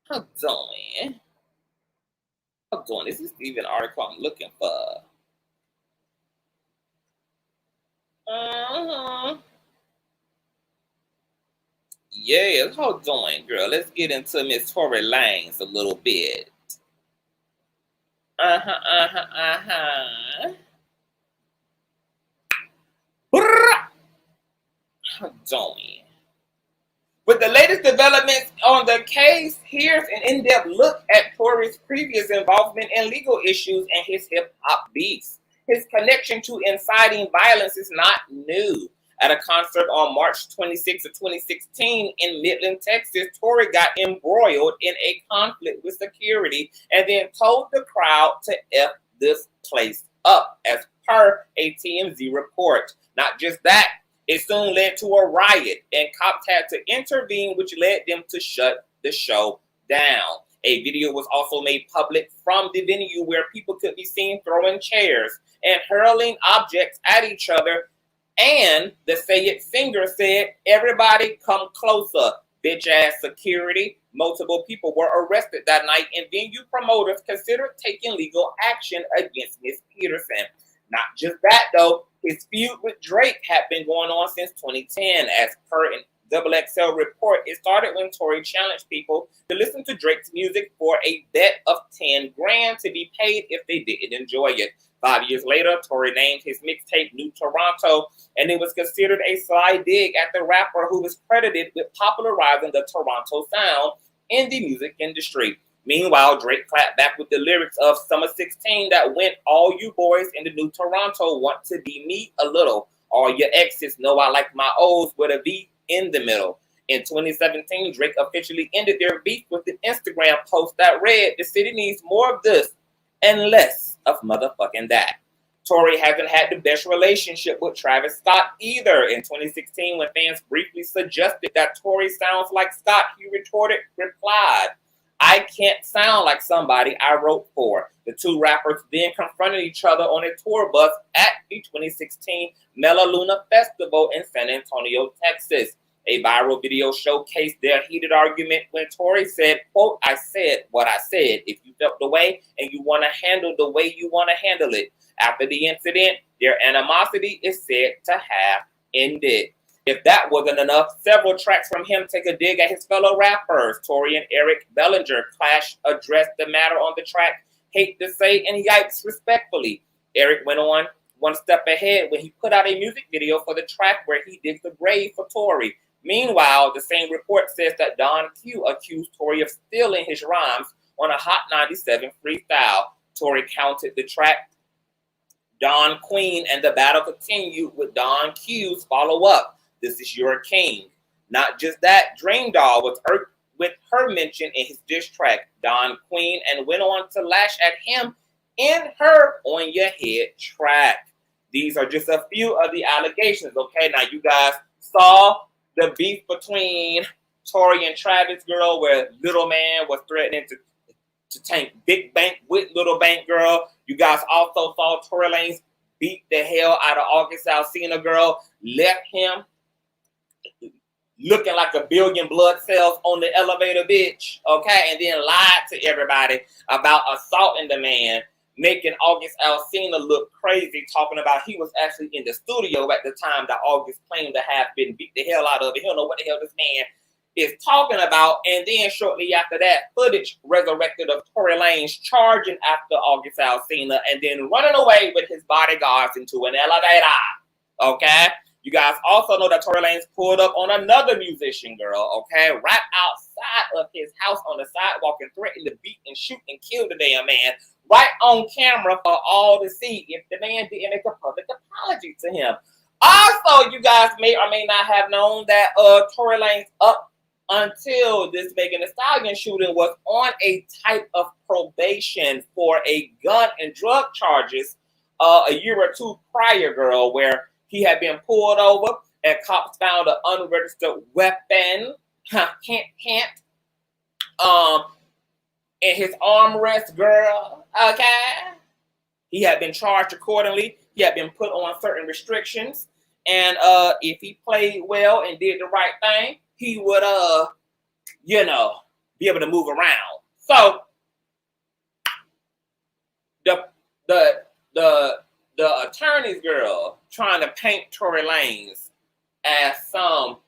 How doing? This is even an article I'm looking for. Yes, hold on, girl. Let's get into Miss Tory Lanez a little bit. Hold on. With the latest developments on the case, here's an in-depth look at Tory's previous involvement in legal issues and his hip-hop beefs. His connection to inciting violence is not new. At a concert on March 26 of 2016 in Midland, Texas, Tory got embroiled in a conflict with security and then told the crowd to F this place up, as per a TMZ report. Not just that, it soon led to a riot, and cops had to intervene, which led them to shut the show down. A video was also made public from the venue where people could be seen throwing chairs and hurling objects at each other. And the Say It singer said, "Everybody come closer, bitch ass security." Multiple people were arrested that night, and venue promoters considered taking legal action against Miss Peterson. Not just that, though. His feud with Drake had been going on since 2010. As per an XXL report, it started when Tory challenged people to listen to Drake's music for a bet of 10 grand to be paid if they didn't enjoy it. 5 years later, Tory named his mixtape New Toronto, and it was considered a sly dig at the rapper who was credited with popularizing the Toronto sound in the music industry. Meanwhile, Drake clapped back with the lyrics of Summer 16 that went, "All you boys in the New Toronto want to be me a little. All your exes know I like my O's with a V in the middle." In 2017, Drake officially ended their beef with an Instagram post that read, "The city needs more of this and less of motherfucking that." Tory hasn't had the best relationship with Travis Scott either. In 2016, when fans briefly suggested that Tory sounds like Scott, he replied, "I can't sound like somebody I wrote for." The two rappers then confronted each other on a tour bus at the 2016 Melaluna Festival in San Antonio, Texas. A viral video showcased their heated argument when Tory said, quote, "I said what I said. If you felt the way and you want to handle the way you want to handle it." After the incident, their animosity is said to have ended. If that wasn't enough, several tracks from him take a dig at his fellow rappers. Tory and Eric Bellinger Clash addressed the matter on the track Hate to Say and Yikes respectfully. Eric went on one step ahead when he put out a music video for the track where he digs a grave for Tory. Meanwhile, the same report says that Don Q accused Tory of stealing his rhymes on a Hot 97 freestyle. Tory counted the track Don Queen, and the battle continued with Don Q's follow-up, This Is Your King. Not just that, Dream Doll was irked with her mention in his diss track, Don Queen, and went on to lash at him in her On Your Head track. These are just a few of the allegations, okay? Now, you guys saw the beef between Tory and Travis Girl, where Little Man was threatening to tank Big Bank with Little Bank Girl. You guys also saw Tory Lanez beat the hell out of August Alsina Girl, left him looking like a billion blood cells on the elevator, bitch, okay? And then lied to everybody about assaulting the man, making August Alsina look crazy, talking about he was actually in the studio at the time that August claimed to have been beat the hell out of. He don't know what the hell this man is talking about. And then shortly after that, footage resurrected of Tory Lanez charging after August Alsina and then running away with his bodyguards into an elevator, okay? You guys also know that Tory Lanez pulled up on another musician girl, okay? Right outside of his house on the sidewalk and threatened to beat and shoot and kill the damn man right on camera for all to see if the man didn't make a public apology to him. Also, you guys may or may not have known that Tory Lanez up until this Megan Thee Stallion shooting was on a type of probation for a gun and drug charges a year or two prior, girl, where he had been pulled over and cops found an unregistered weapon, in his armrest, girl, okay? He had been charged accordingly. He had been put on certain restrictions. And if he played well and did the right thing, he would, be able to move around. So the attorney's girl trying to paint Tory Lanez as some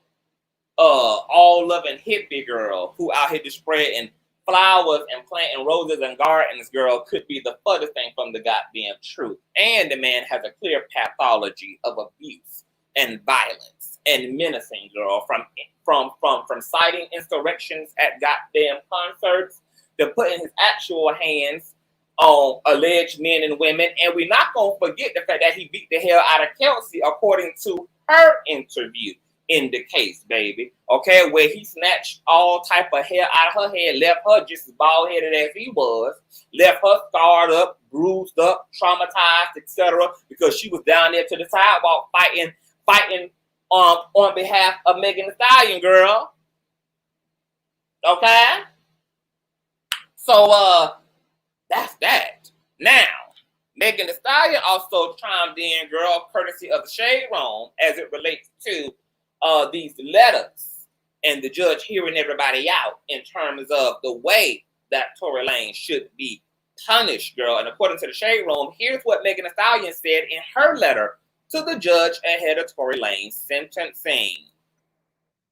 all-loving hippie girl who out here just spreading flowers and planting roses and gardens, girl, could be the furthest thing from the goddamn truth. And the man has a clear pathology of abuse and violence and menacing, girl, from citing insurrections at goddamn concerts to putting his actual hands on alleged men and women. And we're not going to forget the fact that he beat the hell out of Kelsey, according to her interview in the case, baby. Okay, where he snatched all type of hair out of her head, left her just as bald-headed as he was, left her scarred up, bruised up, traumatized, etc., because she was down there to the sidewalk fighting on behalf of Megan Thee Stallion, girl. Okay? So, that's that. Now, Megan Thee Stallion also chimed in, girl, courtesy of the Shade Room, as it relates to these letters and the judge hearing everybody out in terms of the way that Tory Lanez should be punished, girl. And according to the Shade Room, here's what Megan Thee Stallion said in her letter to the judge ahead of Tory Lanez sentencing.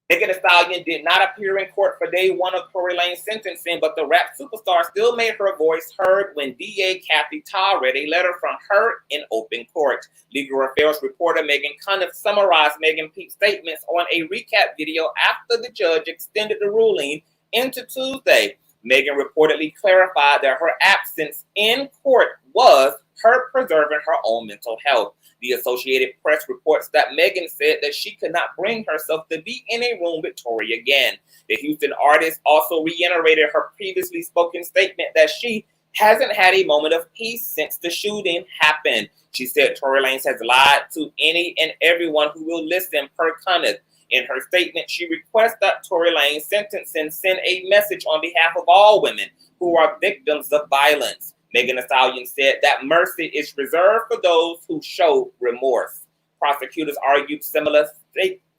Megan Thee Stallion did not appear in court for day one of Tory Lanez sentencing, but the rap superstar still made her voice heard when DA Kathy Ta read a letter from her in open court. Legal Affairs reporter Megan Cunniff summarized Megan Pete's statements on a recap video after the judge extended the ruling into Tuesday. Megan reportedly clarified that her absence in court was her preserving her own mental health. The Associated Press reports that Megan said that she could not bring herself to be in a room with Tory again. The Houston artist also reiterated her previously spoken statement that she hasn't had a moment of peace since the shooting happened. She said Tory Lanez has lied to any and everyone who will listen, per Consciouztv. In her statement, she requests that Tory Lanez sentencing send a message on behalf of all women who are victims of violence. Megan Thee Stallion said that mercy is reserved for those who show remorse. Prosecutors argued similar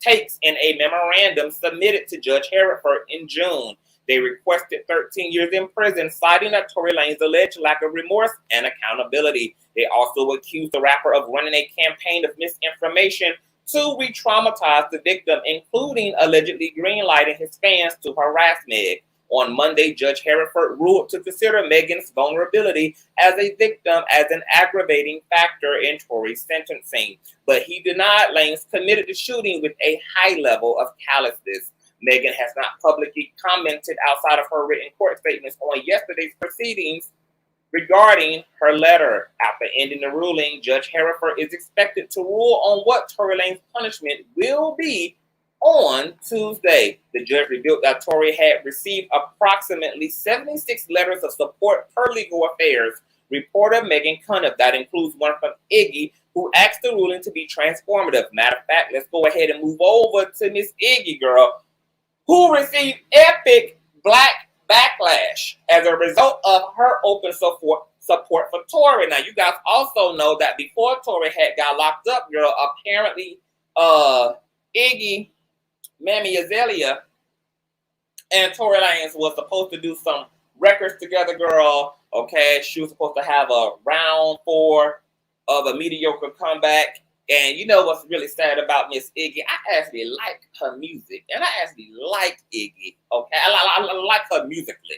takes in a memorandum submitted to Judge Hereford in June. They requested 13 years in prison, citing that Tory Lanez's alleged lack of remorse and accountability. They also accused the rapper of running a campaign of misinformation to re-traumatize the victim, including allegedly greenlighting his fans to harass Meg. On Monday, Judge Hereford ruled to consider Megan's vulnerability as a victim as an aggravating factor in Tory's sentencing, but he denied Lanez committed the shooting with a high level of callousness. Megan has not publicly commented outside of her written court statements on yesterday's proceedings regarding her letter. After ending the ruling, Judge Hereford is expected to rule on what Tory Lanez's punishment will be on Tuesday. The judge revealed that Tory had received approximately 76 letters of support per Legal Affairs reporter Megan Consciouztv. That includes one from Iggy, who asked the ruling to be transformative. Matter of fact, let's go ahead and move over to Miss Iggy, girl, who received epic black backlash as a result of her open support for Tory. Now, you guys also know that before Tory had got locked up, girl, apparently Iggy, Mammy Azalea, and Tory Lanez was supposed to do some records together, girl. Okay, she was supposed to have a round 4 of a mediocre comeback. And you know what's really sad about Miss Iggy? I actually like her music, and I actually like Iggy. Okay, I like her musically.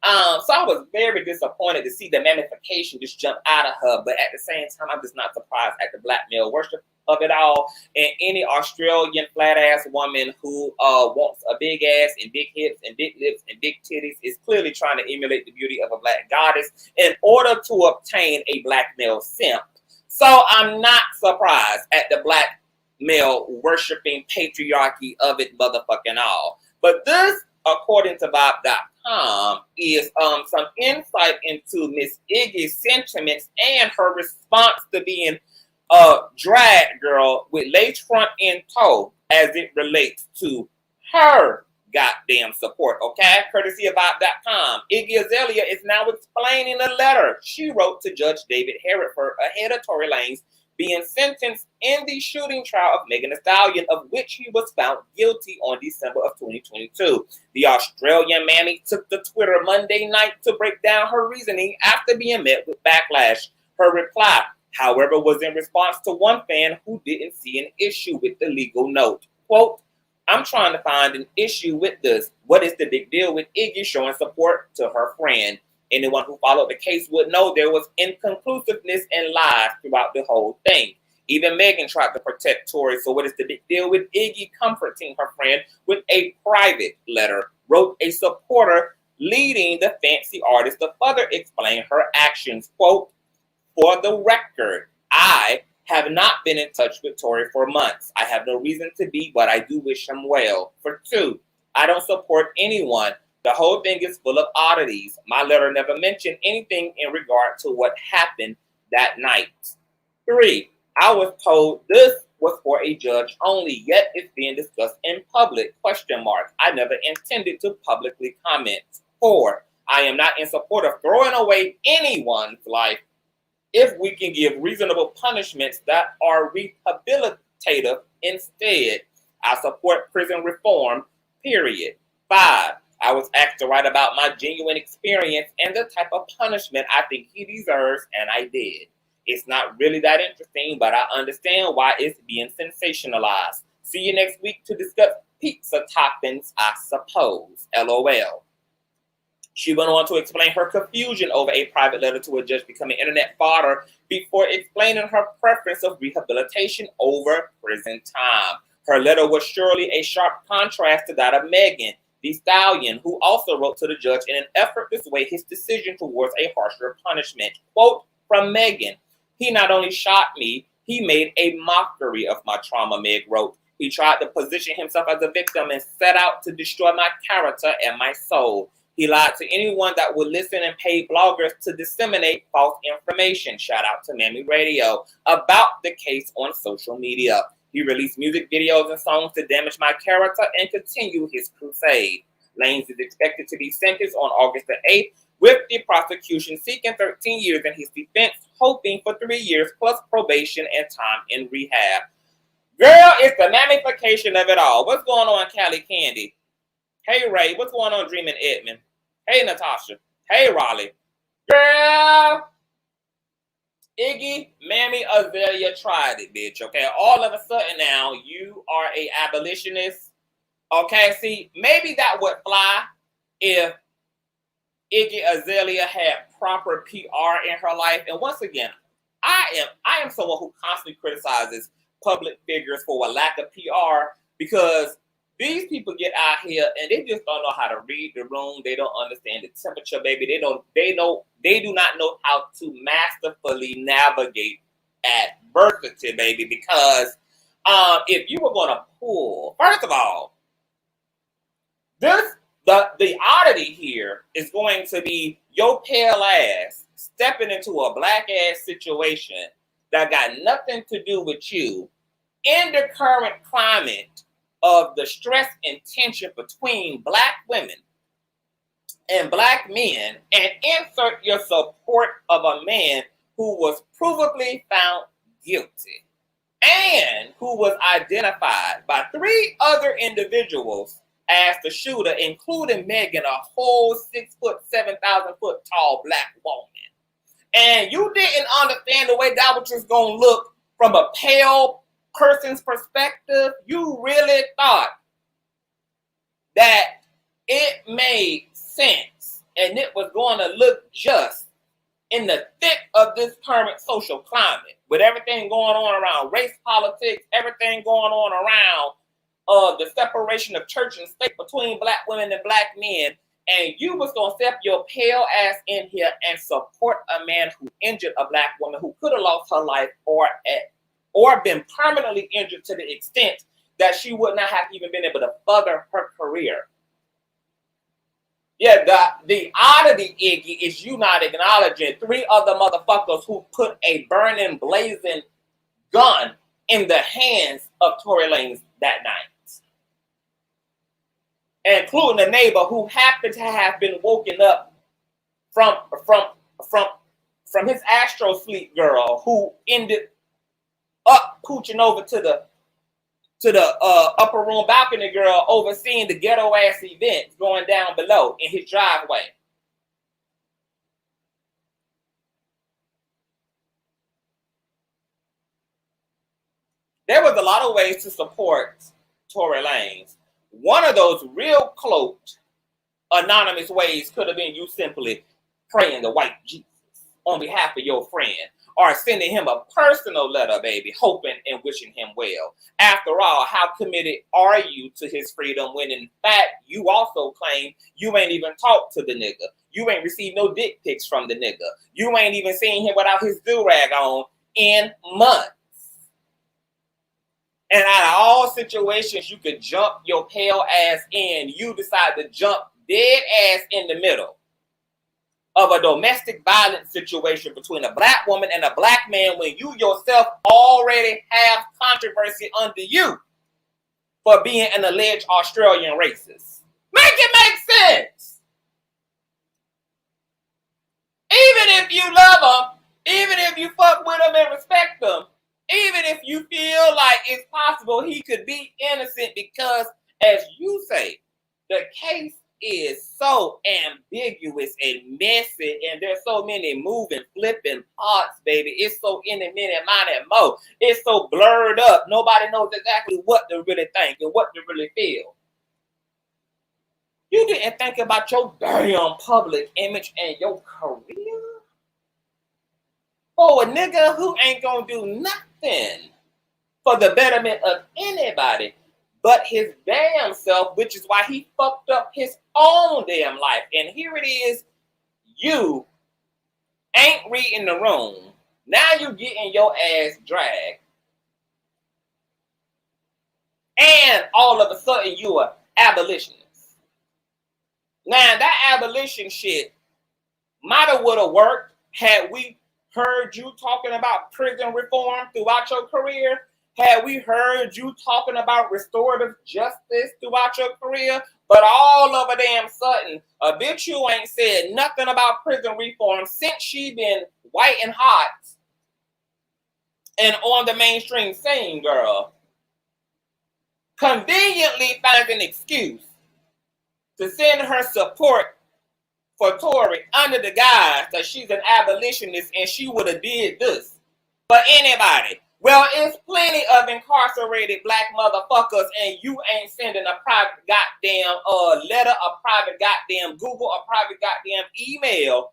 So I was very disappointed to see the manifestation just jump out of her. But at the same time, I'm just not surprised at the black male worship of it all. And any Australian flat ass woman who wants a big ass and big hips and big lips and big titties is clearly trying to emulate the beauty of a black goddess in order to obtain a black male simp. So I'm not surprised at the black male worshiping patriarchy of it motherfucking all. But this, according to Vibe.com, is some insight into Miss Iggy's sentiments and her response to being a drag girl with lace front and toe as it relates to her goddamn support, okay? Courtesy of Vibe.com. Iggy Azalea is now explaining a letter she wrote to Judge David Hereford ahead of Tory Lanez being sentenced in the shooting trial of Megan Thee Stallion, of which he was found guilty on December of 2022. The Australian mammy took to Twitter Monday night to break down her reasoning after being met with backlash. Her reply, however, was in response to one fan who didn't see an issue with the legal note. Quote, I'm trying to find an issue with this. What is the big deal with Iggy showing support to her friend? Anyone who followed the case would know there was inconclusiveness and lies throughout the whole thing. Even Megan tried to protect Tory, so what is the big deal with Iggy comforting her friend with a private letter? Wrote a supporter leading the fancy artist to further explain her actions. Quote, for the record, I have not been in touch with Tory for months. I have no reason to be, but I do wish him well. For 2, I don't support anyone. The whole thing is full of oddities. My letter never mentioned anything in regard to what happened that night. 3, I was told this was for a judge only, yet it's being discussed in public, ? I never intended to publicly comment. 4, I am not in support of throwing away anyone's life if we can give reasonable punishments that are rehabilitative instead. I support prison reform, period. 5, I was asked to write about my genuine experience and the type of punishment I think he deserves, and I did. It's not really that interesting, but I understand why it's being sensationalized. See you next week to discuss pizza toppings, I suppose. LOL. She went on to explain her confusion over a private letter to a judge becoming internet fodder before explaining her preference of rehabilitation over prison time. Her letter was surely a sharp contrast to that of Megan Thee Stallion, who also wrote to the judge in an effort to sway his decision towards a harsher punishment. Quote from Megan, he not only shot me, he made a mockery of my trauma, Meg wrote. He tried to position himself as a victim and set out to destroy my character and my soul. He lied to anyone that would listen and paid bloggers to disseminate false information. Shout out to Mammy Radio about the case on social media. He released music videos and songs to damage my character and continue his crusade. Lanez is expected to be sentenced on August the 8th, with the prosecution seeking 13 years and his defense hoping for 3 years plus probation and time in rehab. Girl, it's the ramification of it all. What's going on, Callie Candy? Hey, Ray. What's going on, Dreamin' Edmond? Hey, Natasha. Hey, Raleigh. Girl, Iggy, Mammy Azalea tried it, bitch, okay? All of a sudden now, you are a abolitionist, okay? See, maybe that would fly if Iggy Azalea had proper PR in her life. And once again, I am someone who constantly criticizes public figures for a lack of PR, because these people get out here and they just don't know how to read the room. They don't understand the temperature, baby. They do not know how to masterfully navigate adversity, baby. Because if you were going to pull, first of all, the oddity here is going to be your pale ass stepping into a black ass situation that got nothing to do with you in the current climate of the stress and tension between black women and black men, and insert your support of a man who was provably found guilty and who was identified by 3 other individuals as the shooter, including Megan, a whole 6 foot, 7,000 foot tall black woman. And you didn't understand the way that was just going to look from a pale person's perspective. You really thought that it made sense and it was going to look just in the thick of this current social climate, with everything going on around race politics, everything going on around the separation of church and state between black women and black men. And you was going to step your pale ass in here and support a man who injured a black woman who could have lost her life or been permanently injured to the extent that she would not have even been able to further her career. Yeah, the oddity, Iggy, is you not acknowledging 3 other motherfuckers who put a burning, blazing gun in the hands of Tory Lanez that night, including a neighbor who happened to have been woken up from his astro sleep, girl, who ended up pooching over to the upper room balcony, girl, overseeing the ghetto ass events going down below in his driveway. There was a lot of ways to support Tory Lanez. One of those real cloaked, anonymous ways could have been you simply praying the white Jesus on behalf of your friend, or sending him a personal letter, baby, hoping and wishing him well. After all, how committed are you to his freedom when in fact you also claim you ain't even talked to the nigga? You ain't received no dick pics from the nigga. You ain't even seen him without his do-rag on in months. And out of all situations you could jump your pale ass in, you decide to jump dead ass in the middle of a domestic violence situation between a black woman and a black man when you yourself already have controversy under you for being an alleged Australian racist. Make it make sense. Even if you love them, even if you fuck with them and respect them, even if you feel like it's possible he could be innocent because, as you say, the case is so ambiguous and messy, and there's so many moving, flipping parts, baby. It's so in a minute, mind and mo. It's so blurred up. Nobody knows exactly what to really think and what to really feel. You didn't think about your damn public image and your career? For a nigga who ain't gonna do nothing for the betterment of anybody but his damn self, which is why he fucked up his own damn life. And here it is, you ain't reading the room. Now you getting your ass dragged. And all of a sudden you are abolitionist. Now, that abolition shit might have would have worked had we heard you talking about prison reform throughout your career. Had we heard you talking about restorative justice throughout your career. But all of a damn sudden, a bitch you ain't said nothing about prison reform since she been white and hot and on the mainstream scene, girl, conveniently finds an excuse to send her support for Tory under the guise that she's an abolitionist and she would have did this for anybody. Well, it's plenty of incarcerated black motherfuckers and you ain't sending a private goddamn letter, a private goddamn Google, a private goddamn email.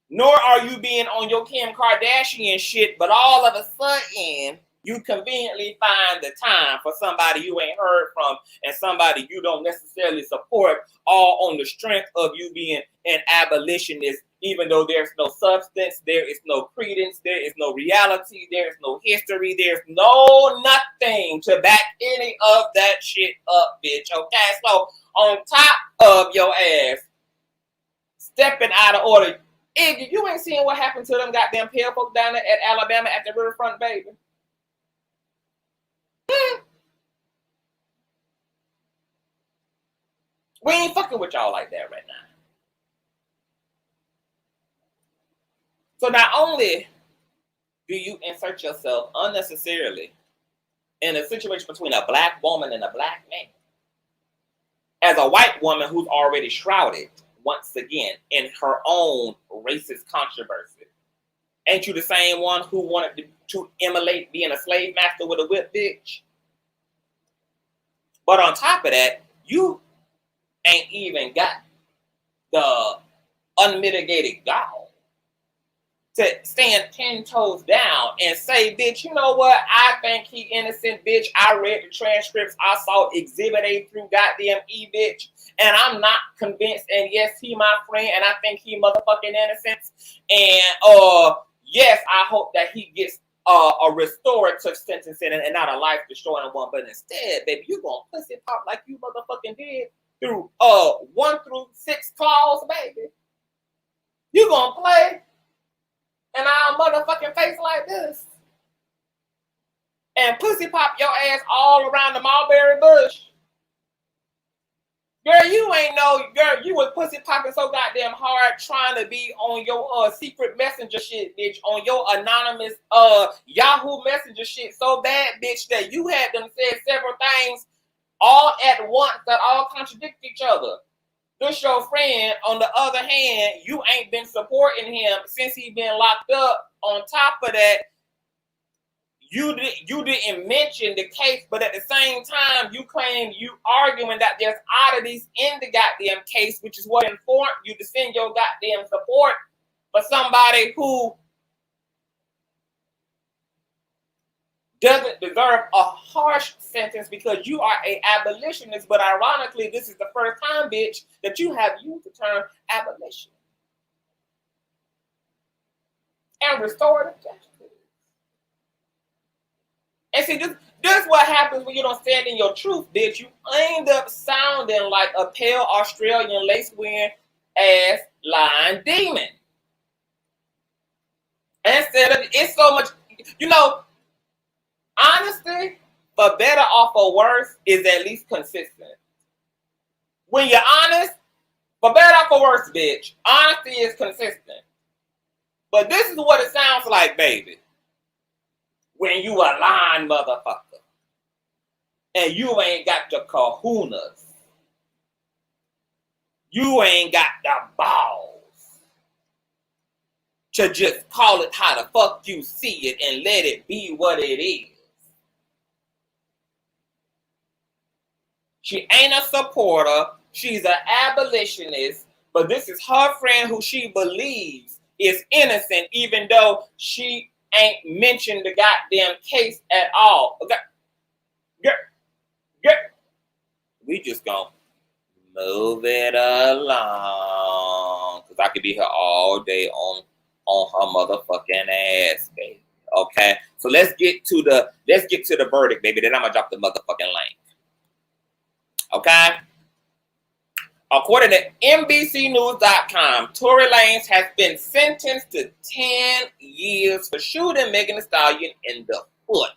Nor are you being on your Kim Kardashian shit, but all of a sudden, you conveniently find the time for somebody you ain't heard from and somebody you don't necessarily support, all on the strength of you being an abolitionist, even though there's no substance, there is no credence, there is no reality, there is no history, there's no nothing to back any of that shit up, bitch, okay? So, on top of your ass stepping out of order, Iggy, you ain't seeing what happened to them goddamn pale folk down there at Alabama at the riverfront, baby. We ain't fucking with y'all like that right now. So not only do you insert yourself unnecessarily in a situation between a black woman and a black man, as a white woman who's already shrouded once again in her own racist controversy, ain't you the same one who wanted to emulate being a slave master with a whip, bitch? But on top of that, you ain't even got the unmitigated gall to stand 10 toes down and say, bitch, you know what? I think he innocent, bitch. I read the transcripts. I saw Exhibit A through goddamn E, bitch. And I'm not convinced. And yes, he my friend. And I think he motherfucking innocent. And yes, I hope that he gets a restorative sentencing and not a life-destroying one. But instead, baby, you gonna pussy pop like you motherfucking did through 1 through 6 clause, baby. You gonna play in our motherfucking face like this and pussy pop your ass all around the mulberry bush. Girl, you ain't know, girl, you was pussy popping so goddamn hard trying to be on your secret messenger shit, bitch, on your anonymous Yahoo messenger shit so bad, bitch, that you had them said several things all at once that all contradict each other. This your friend, on the other hand, you ain't been supporting him since he been locked up. On top of that, you didn't mention the case, but at the same time, you claim you arguing that there's oddities in the goddamn case, which is what informed you to send your goddamn support for somebody who doesn't deserve a harsh sentence because you are an abolitionist. But ironically, this is the first time, bitch, that you have used the term abolition and restorative justice. And see, this is what happens when you don't stand in your truth, bitch. You end up sounding like a pale Australian lace-wearing ass lying demon. Instead of, it's so much, you know, honesty, for better or for worse, is at least consistent. When you're honest, for better or for worse, bitch, honesty is consistent. But this is what it sounds like, baby. When you a lying motherfucker and you ain't got the kahunas, you ain't got the balls to just call it how the fuck you see it and let it be what it is. She ain't a supporter, she's an abolitionist, but this is her friend who she believes is innocent, even though she ain't mentioned the goddamn case at all. Okay. We just gonna move it along. Cause I could be here all day on her motherfucking ass, baby. Okay. So let's get to the verdict, baby. Then I'm gonna drop the motherfucking link. Okay? According to NBCnews.com, Tory Lanez has been sentenced to 10 years for shooting Megan Thee Stallion in the foot.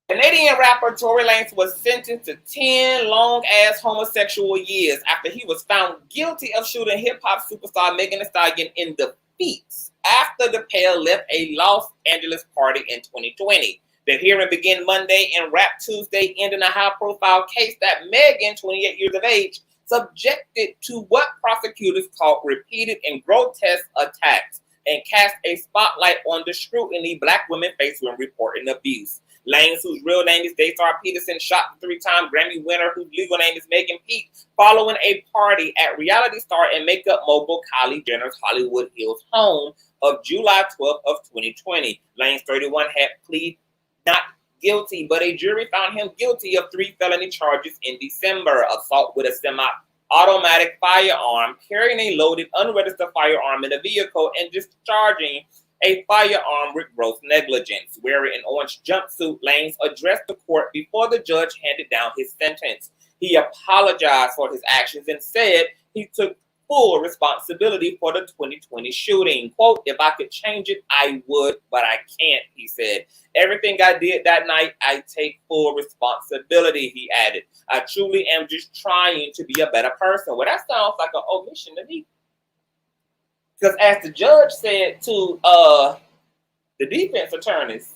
Canadian rapper Tory Lanez was sentenced to 10 long-ass homosexual years after he was found guilty of shooting hip-hop superstar Megan Thee Stallion in the feet after the pair left a Los Angeles party in 2020. The hearing began Monday and wrapped Tuesday, ending a high-profile case that Megan, 28 years of age, subjected to what prosecutors called repeated and grotesque attacks and cast a spotlight on the scrutiny Black women face when reporting abuse. Lanez, whose real name is Daystar Peterson, shot the three-time Grammy winner, whose legal name is Megan Peake, following a party at reality star and makeup mogul Kylie Jenner's Hollywood Hills home of July 12th of 2020. Lanez, 31, had pleaded not guilty, but a jury found him guilty of 3 felony charges in December: assault with a semi-automatic firearm, carrying a loaded, unregistered firearm in a vehicle, and discharging a firearm with gross negligence. Wearing an orange jumpsuit, Lanez addressed the court before the judge handed down his sentence. He apologized for his actions and said he took full responsibility for the 2020 shooting. Quote, "If I could change it, I would, but I can't," he said. "Everything I did that night, I take full responsibility," he added. "I truly am just trying to be a better person." Well, that sounds like an omission to me. Because as the judge said to the defense attorneys,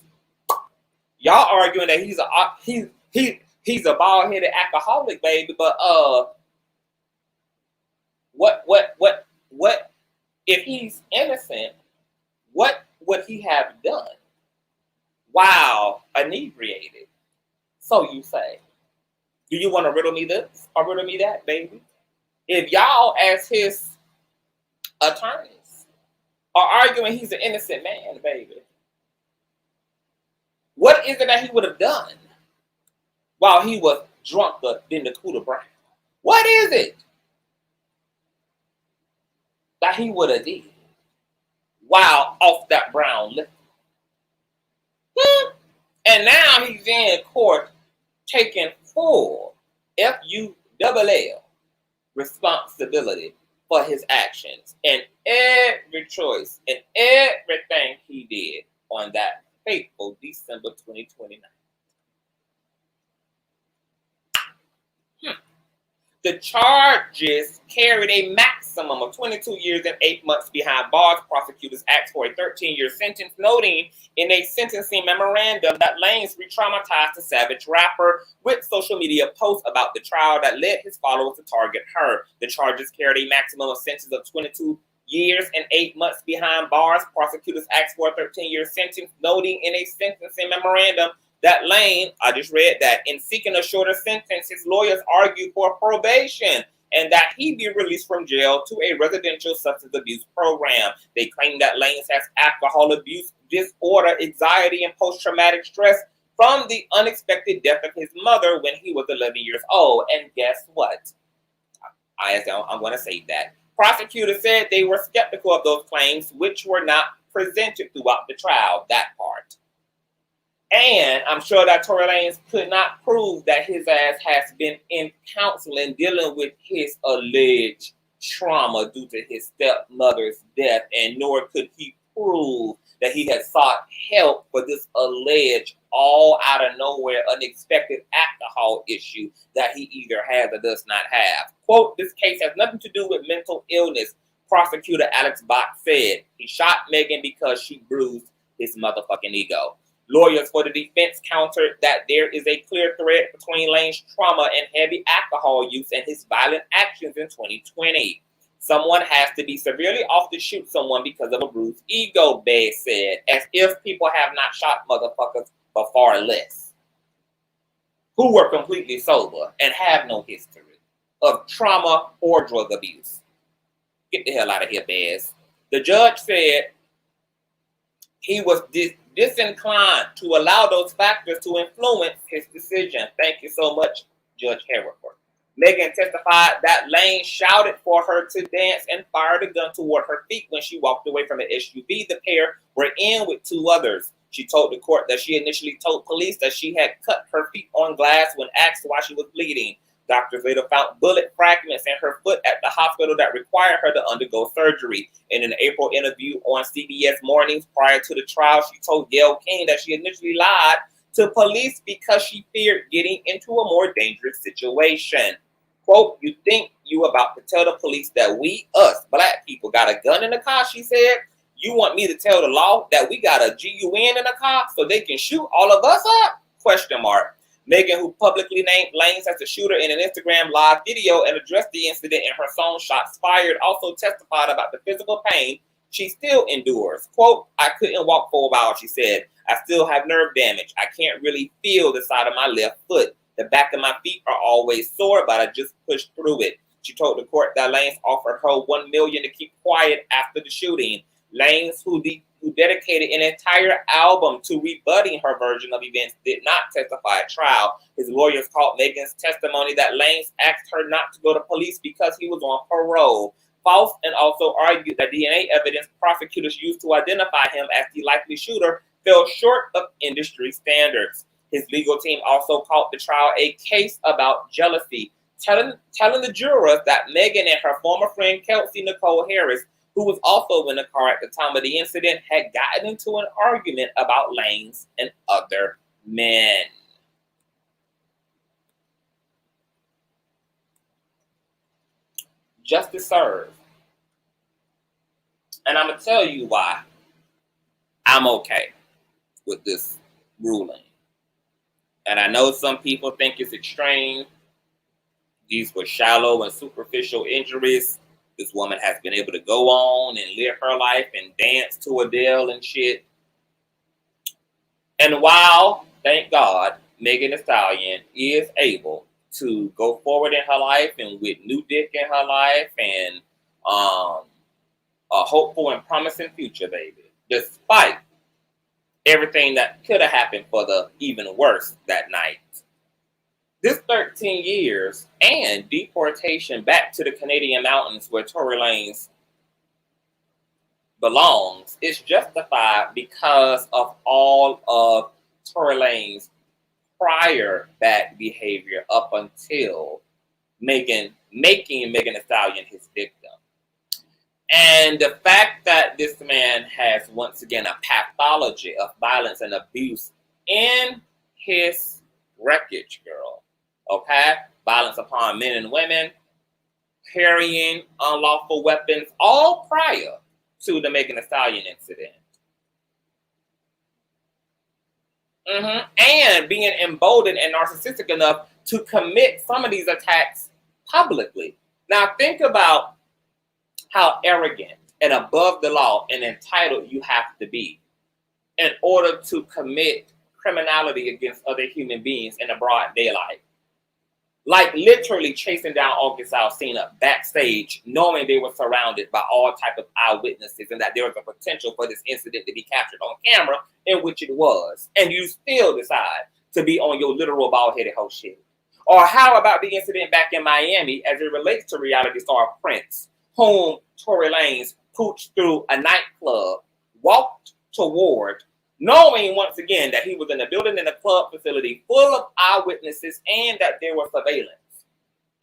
y'all arguing that he's a bald-headed alcoholic, baby, but what if he's innocent, what would he have done while inebriated? So you say. Do you want to riddle me this or riddle me that, baby? If y'all, as his attorneys, are arguing he's an innocent man, baby, what is it that he would have done while he was drunker than the Cooter Brown? What is it that he would have did while off that brown liquor? And now he's in court taking full FULL responsibility for his actions and every choice and everything he did on that fateful December 2029. The charges carried a maximum of 22 years and 8 months behind bars. Prosecutors asked for a 13-year sentence, noting in a sentencing memorandum that Lanez re-traumatized the savage rapper with social media posts about the trial that led his followers to target her. The charges carried a maximum of sentence of 22 years and 8 months behind bars. Prosecutors asked for a 13-year sentence, noting in a sentencing memorandum that Lanez, I just read that, in seeking a shorter sentence, his lawyers argued for probation and that he be released from jail to a residential substance abuse program. They claim that Lanez has alcohol abuse disorder, anxiety, and post-traumatic stress from the unexpected death of his mother when he was 11 years old. And guess what? I'm going to say that. Prosecutors said they were skeptical of those claims, which were not presented throughout the trial, that part. And I'm sure that Tory Lanez could not prove that his ass has been in counseling dealing with his alleged trauma due to his stepmother's death, and nor could he prove that he had sought help for this alleged all out of nowhere unexpected alcohol issue that he either has or does not have. Quote, "This case has nothing to do with mental illness," prosecutor Alex Bach said. "He shot Megan because she bruised his motherfucking ego." Lawyers for the defense countered that there is a clear thread between Lanez's trauma and heavy alcohol use and his violent actions in 2020. "Someone has to be severely off to shoot someone because of a bruised ego," Bay said, as if people have not shot motherfuckers but far less, who were completely sober and have no history of trauma or drug abuse. Get the hell out of here, Bez. The judge said he was disinclined to allow those factors to influence his decision. Thank you so much, Judge Hereford. Megan testified that Lanez shouted for her to dance and fired a gun toward her feet when she walked away from the SUV the pair were in with 2 others. She told the court that she initially told police that she had cut her feet on glass when asked why she was bleeding. Doctors later found bullet fragments in her foot at the hospital that required her to undergo surgery. In an April interview on CBS Mornings prior to the trial, she told Gayle King that she initially lied to police because she feared getting into a more dangerous situation. Quote, "You think you about to tell the police that we, us, black people, got a gun in the car," she said. "You want me to tell the law that we got a GUN in the car so they can shoot all of us up?" Question mark. Megan, who publicly named Lanez as the shooter in an Instagram live video and addressed the incident in her song Shots Fired, also testified about the physical pain she still endures. Quote, "I couldn't walk for a while," she said. "I still have nerve damage. I can't really feel the side of my left foot. The back of my feet are always sore, but I just pushed through it." She told the court that Lanez offered her $1 million to keep quiet after the shooting. Lanez, who dedicated an entire album to rebutting her version of events, did not testify at trial. His lawyers called Megan's testimony that Lanez asked her not to go to police because he was on parole false, and also argued that DNA evidence prosecutors used to identify him as the likely shooter fell short of industry standards. His legal team also called the trial a case about jealousy, telling the jurors that Megan and her former friend Kelsey Nicole Harris, who was also in the car at the time of the incident, had gotten into an argument about Lanez and other men. Justice served. And I'm going to tell you why I'm okay with this ruling. And I know some people think it's extreme. These were shallow and superficial injuries. This woman has been able to go on and live her life and dance to Adele and shit. And while, thank God, Megan Thee Stallion is able to go forward in her life and with new dick in her life and a hopeful and promising future, baby, despite everything that could have happened for the even worse that night. This 13 years and deportation back to the Canadian mountains where Tory Lanez belongs is justified because of all of Tory Lanez's prior bad behavior up until making Megan Thee Stallion his victim. And the fact that this man has, once again, a pathology of violence and abuse in his wreckage, girl, okay? Violence upon men and women, carrying unlawful weapons, all prior to the Megan Thee Stallion incident. And being emboldened and narcissistic enough to commit some of these attacks publicly. Now, think about how arrogant and above the law and entitled you have to be in order to commit criminality against other human beings in the broad daylight. Like literally chasing down August Alsina backstage, knowing they were surrounded by all type of eyewitnesses and that there was a potential for this incident to be captured on camera, in which it was. And you still decide to be on your literal bald-headed hoe shit. Or how about the incident back in Miami as it relates to reality star Prince, whom Tory Lanez pooched through a nightclub, walked toward, knowing once again that he was in a building in a club facility full of eyewitnesses and that there was surveillance,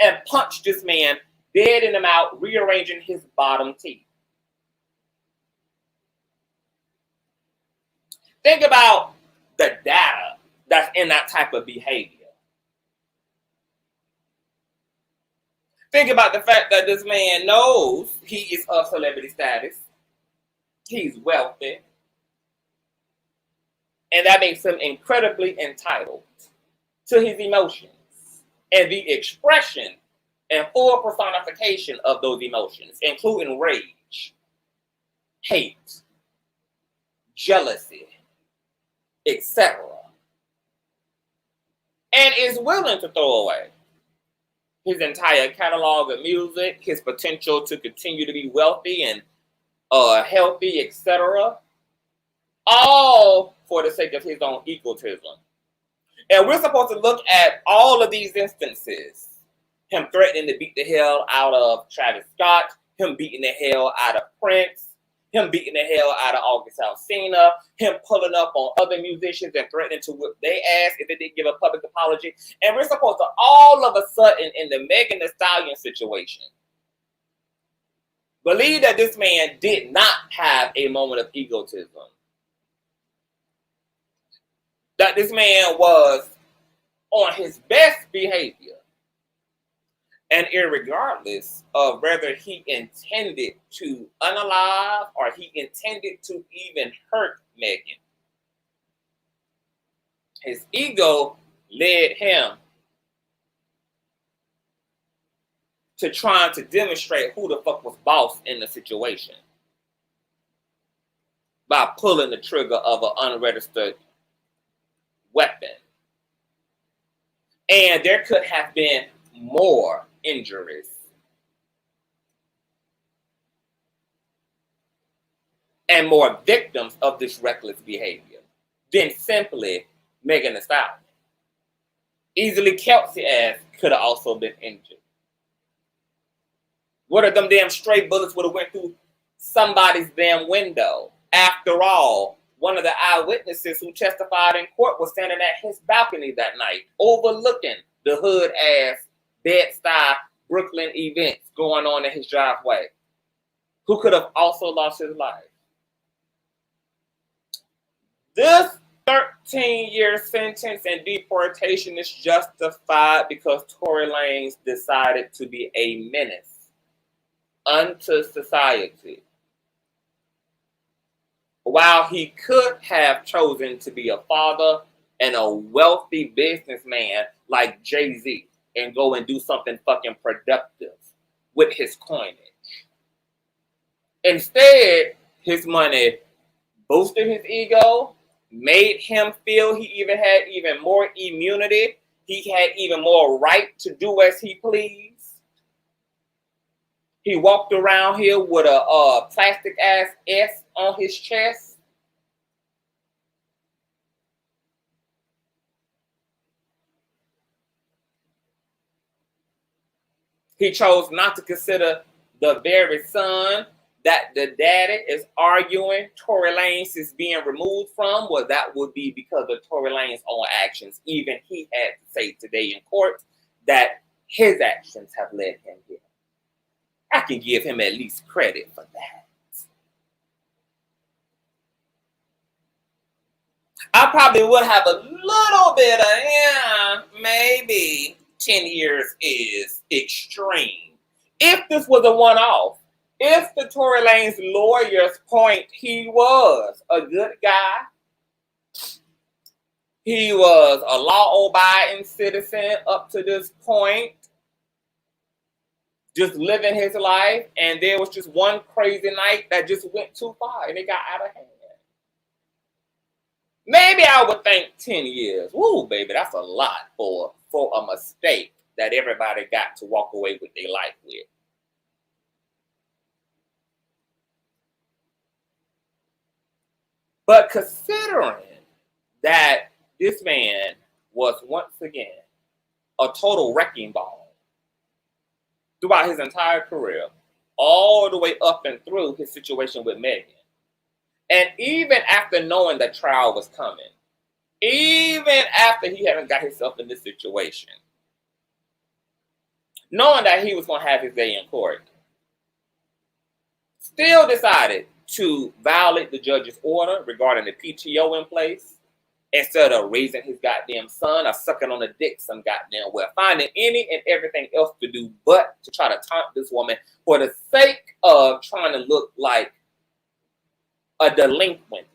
and punched this man dead in the mouth, rearranging his bottom teeth. Think about the data that's in that type of behavior. Think about the fact that this man knows he is of celebrity status. He's wealthy. And that makes him incredibly entitled to his emotions and the expression and full personification of those emotions, including rage, hate, jealousy, etc. And is willing to throw away his entire catalog of music, his potential to continue to be wealthy and healthy, etc. All for the sake of his own egotism. And we're supposed to look at all of these instances. Him threatening to beat the hell out of Travis Scott, him beating the hell out of Prince, him beating the hell out of August Alsina, him pulling up on other musicians and threatening to whip their ass if they didn't give a public apology. And we're supposed to all of a sudden in the Megan Thee Stallion situation believe that this man did not have a moment of egotism. That this man was on his best behavior. And irregardless of whether he intended to unalive or he intended to even hurt Megan, his ego led him to trying to demonstrate who the fuck was boss in the situation by pulling the trigger of an unregistered weapon. And there could have been more injuries and more victims of this reckless behavior than simply Megan Thee Stallion. Easily Kelsey ass could have also been injured. What if them damn stray bullets would have went through somebody's damn window? After all, one of the eyewitnesses who testified in court was standing at his balcony that night, overlooking the hood-ass, Bed-Stuy, Brooklyn events going on in his driveway, who could have also lost his life. This 13-year sentence and deportation is justified because Tory Lanez decided to be a menace unto society. While he could have chosen to be a father and a wealthy businessman like Jay-Z and go and do something fucking productive with his coinage. Instead, his money boosted his ego, made him feel he even had even more immunity. He had even more right to do as he pleased. He walked around here with a plastic ass S on his chest. He chose not to consider the very son that the daddy is arguing Tory Lanez is being removed from. Well, that would be because of Tory Lanez's own actions. Even he had to say today in court that his actions have led him here. I can give him at least credit for that. I probably would have a little bit of, maybe 10 years is extreme. If this was a one-off, if the Tory Lanez lawyers point he was a good guy, he was a law-abiding citizen up to this point, just living his life, and there was just one crazy night that just went too far and it got out of hand. Maybe I would think 10 years. Woo, baby, that's a lot for a mistake that everybody got to walk away with their life with. But considering that this man was once again a total wrecking ball throughout his entire career, all the way up and through his situation with Megan, and even after knowing that trial was coming, even after he hadn't got himself in this situation, knowing that he was going to have his day in court, still decided to violate the judge's order regarding the PTO in place instead of raising his goddamn son or sucking on the dick some goddamn well, finding any and everything else to do but to try to taunt this woman for the sake of trying to look like a delinquent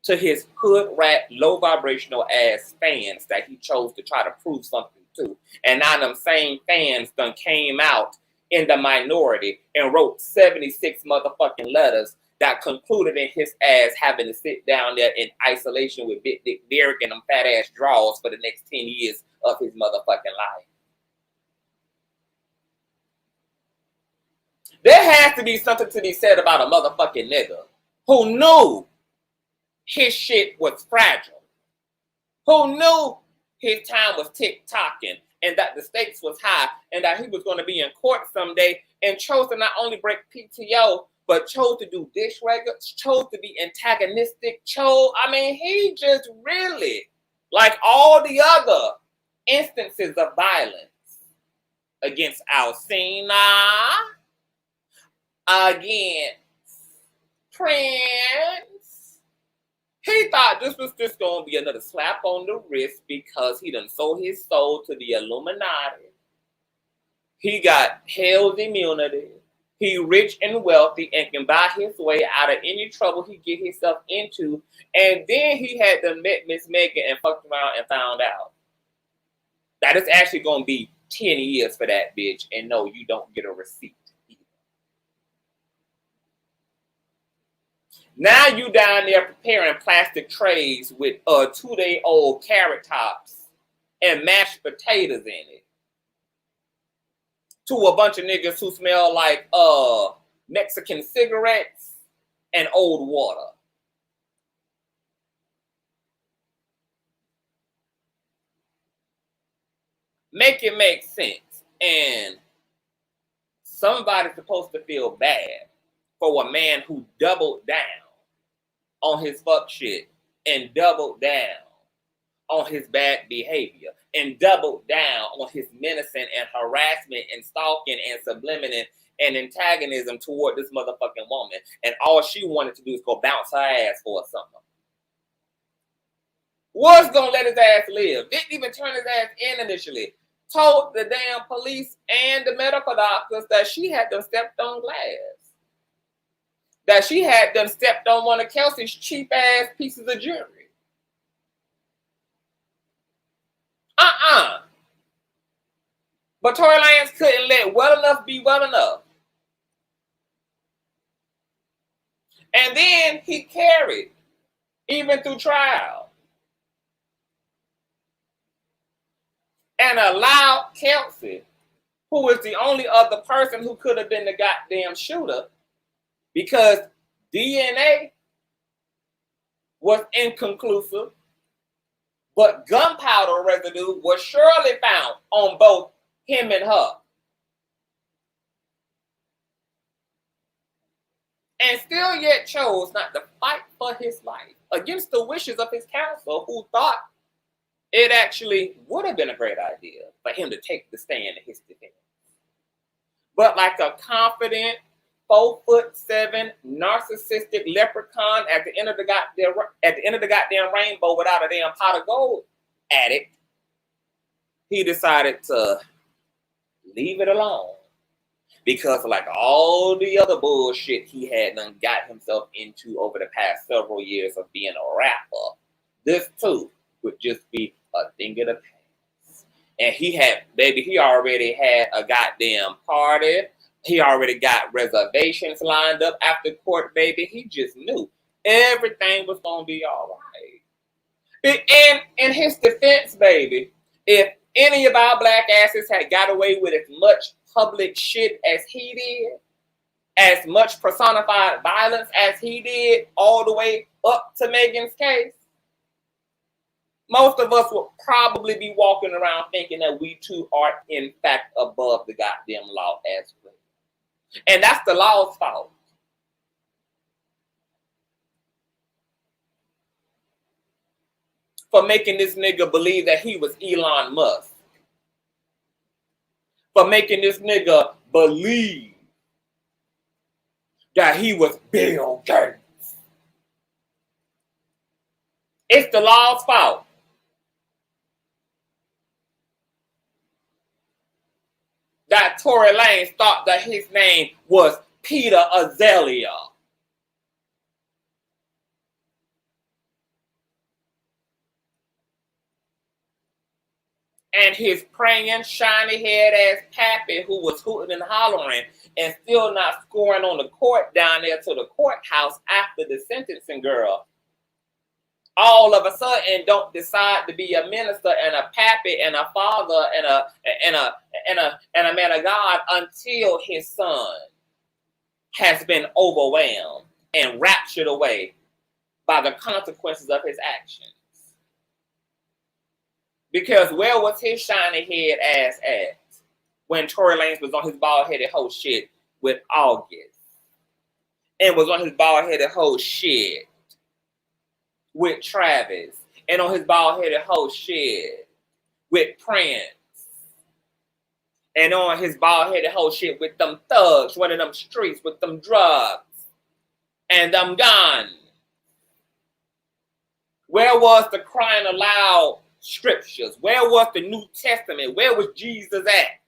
to his hood rat, low vibrational ass fans that he chose to try to prove something to. And now them same fans done came out in the minority and wrote 76 motherfucking letters that concluded in his ass having to sit down there in isolation with Big Dick Derrick and them fat ass draws for the next 10 years of his motherfucking life. There has to be something to be said about a motherfucking nigga who knew his shit was fragile, who knew his time was tick-tocking and that the stakes was high and that he was going to be in court someday and chose to not only break PTO, but chose to do dishwasher, chose to be antagonistic, he just really, like all the other instances of violence against Alcina, against Prince, he thought this was just going to be another slap on the wrist because he done sold his soul to the Illuminati. He got hell's immunity. He rich and wealthy and can buy his way out of any trouble he get himself into. And then he had to met Miss Megan and fucked around and found out that it's actually going to be 10 years for that bitch. And no, you don't get a receipt either. Now you down there preparing plastic trays with 2-day-old carrot tops and mashed potatoes in it to a bunch of niggas who smell like Mexican cigarettes and old water. Make it make sense. And somebody's supposed to feel bad for a man who doubled down on his fuck shit and doubled down on his bad behavior and doubled down on his menacing and harassment and stalking and subliminal and antagonism toward this motherfucking woman. And all she wanted to do is go bounce her ass for something. Was gonna let his ass live. Didn't even turn his ass in initially. Told the damn police and the medical doctors that she had done stepped on glass. That she had done stepped on one of Kelsey's cheap ass pieces of jewelry. But Tory Lanez couldn't let well enough be well enough. And then he carried, even through trial, and allowed Kelsey, who was the only other person who could have been the goddamn shooter, because DNA was inconclusive, but gunpowder residue was surely found on both him and her. And still yet chose not to fight for his life against the wishes of his counsel, who thought it actually would have been a great idea for him to take the stand in his defense. But like a confident 4'7" narcissistic leprechaun at the end of the goddamn rainbow without a damn pot of gold addict, he decided to leave it alone. Because like all the other bullshit he had done got himself into over the past several years of being a rapper, this too would just be a thing of the past. And he already had a goddamn party. He already got reservations lined up after court, baby. He just knew everything was going to be all right. And in his defense, baby, if any of our black asses had got away with as much public shit as he did, as much personified violence as he did, all the way up to Megan's case, most of us would probably be walking around thinking that we too are in fact above the goddamn law as well. And that's the law's fault. For making this nigga believe that he was Elon Musk. For making this nigga believe that he was Bill Gates. It's the law's fault. That Tory Lanez thought that his name was Peter Azalea. And his praying, shiny-head ass pappy who was hooting and hollering and still not scoring on the court down there to the courthouse after the sentencing, girl, all of a sudden don't decide to be a minister and a pappy and a father and a man of God until his son has been overwhelmed and raptured away by the consequences of his actions. Because where was his shiny head ass at when Tory Lanez was on his bald-headed hoe shit with August? and was on his bald-headed hoe shit with Travis, and on his bald-headed hoe shit with Prince, and on his bald-headed hoe shit with them thugs running them streets with them drugs and them guns. Where was the crying aloud scriptures? Where was the New Testament? Where was Jesus at?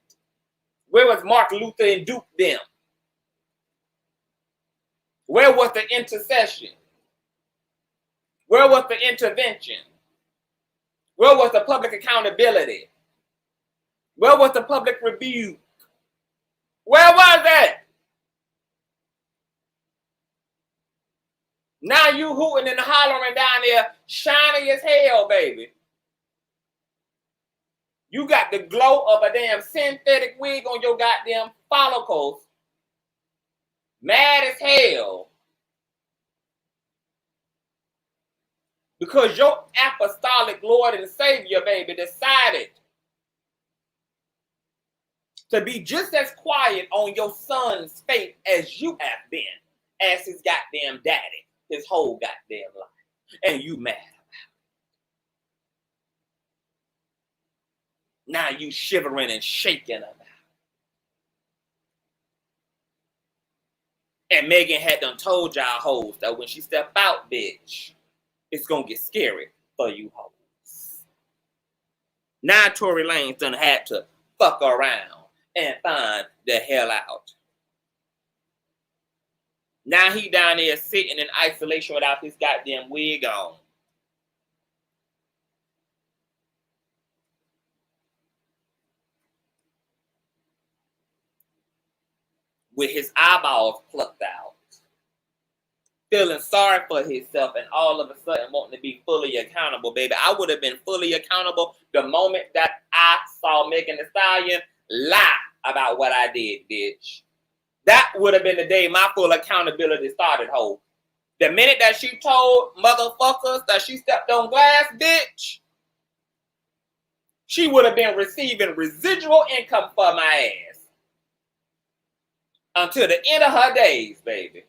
Where was Martin Luther and Duke them? Where was the intercession? Where was the intervention? Where was the public accountability? Where was the public rebuke? Where was that? Now you hooting and hollering down there, shiny as hell, baby. You got the glow of a damn synthetic wig on your goddamn follicles. Mad as hell. Because your apostolic Lord and Savior, baby, decided to be just as quiet on your son's faith as you have been, as his goddamn daddy, his whole goddamn life. And you mad about it. Now you shivering and shaking about it. And Megan had done told y'all hoes that when she step out, bitch, it's gonna get scary for you hoes. Now Tory Lanez done had to fuck around and find the hell out. Now he down there sitting in isolation without his goddamn wig on. With his eyeballs plucked out. Feeling sorry for himself and all of a sudden wanting to be fully accountable, baby. I would have been fully accountable the moment that I saw Megan Thee Stallion lie about what I did, bitch. That would have been the day my full accountability started, ho. The minute that she told motherfuckers that she stepped on glass, bitch, she would have been receiving residual income for my ass. Until the end of her days, baby.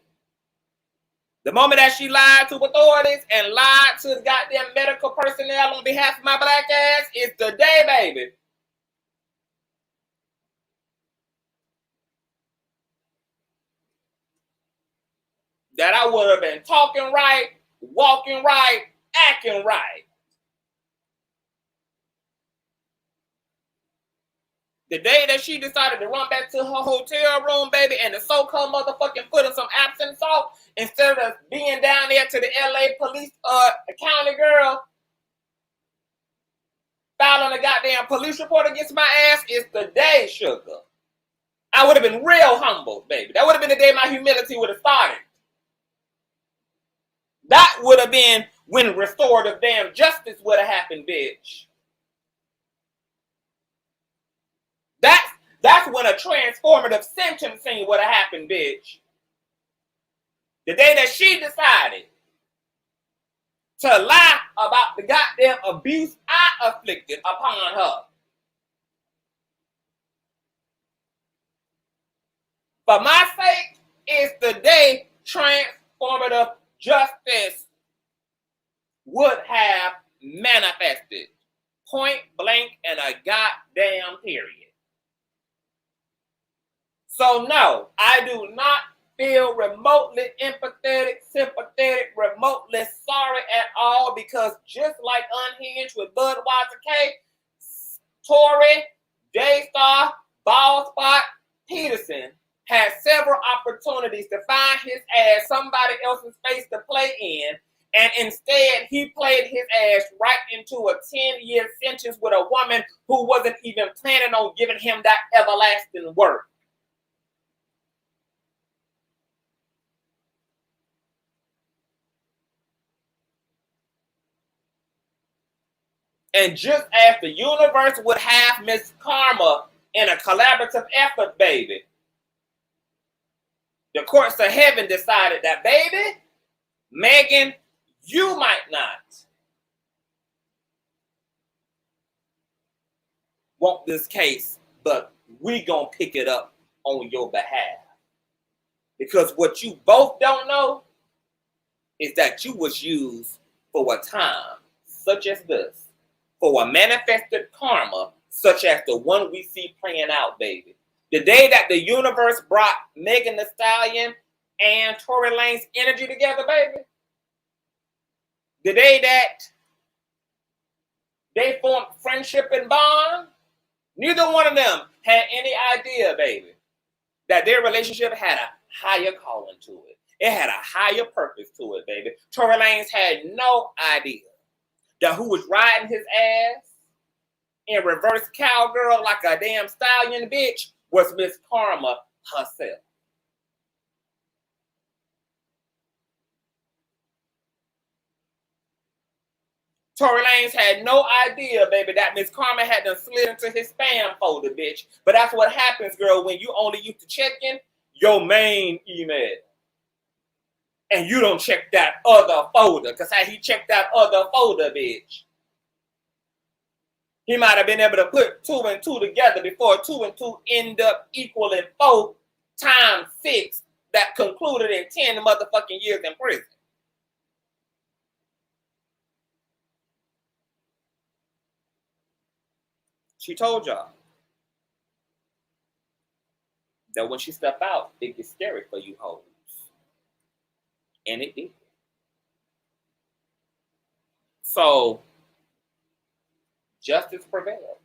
The moment that she lied to authorities and lied to the goddamn medical personnel on behalf of my black ass is the day, baby. That I would have been talking right, walking right, acting right. The day that she decided to run back to her hotel room, baby, and the so-called motherfucking foot of some Epsom salt, instead of being down there to the LA police county girl, filing a goddamn police report against my ass, is the day, sugar. I would have been real humble, baby. That would have been the day my humility would have started. That would have been when restorative damn justice would have happened, bitch. That's when a transformative sentencing would have happened, bitch. The day that she decided to lie about the goddamn abuse I afflicted upon her. For my sake, is the day transformative justice would have manifested. Point blank and a goddamn period. So no, I do not feel remotely empathetic, sympathetic, remotely sorry at all, because just like Unhinged with Budweiser K, Tory, J-Star, Ballspot, Peterson had several opportunities to find his ass somebody else's face to play in, and instead he played his ass right into a 10-year sentence with a woman who wasn't even planning on giving him that everlasting work. And just as the universe would have Miss Karma in a collaborative effort, baby, the courts of heaven decided that, baby, Megan, you might not want this case, but we gonna pick it up on your behalf. Because what you both don't know is that you was used for a time such as this, for a manifested karma such as the one we see playing out, baby. The day that the universe brought Megan Thee Stallion and Tory Lanez energy together, baby. The day that they formed friendship and bond, neither one of them had any idea, baby, that their relationship had a higher calling to it. It had a higher purpose to it, baby. Tory Lanez had no idea that who was riding his ass in reverse cowgirl like a damn stallion bitch was Miss Karma herself. Tory Lanez had no idea, baby, that Miss Karma had done slid into his spam folder, bitch. But that's what happens, girl, when you only used to checking your main email. And you don't check that other folder. Because how he checked that other folder, bitch. He might have been able to put 2 and 2 together before 2 and 2 end up equaling 4 times 6 that concluded in 10 motherfucking years in prison. She told y'all that when she step out, it gets scary for you hoes. And it did. So, justice prevailed.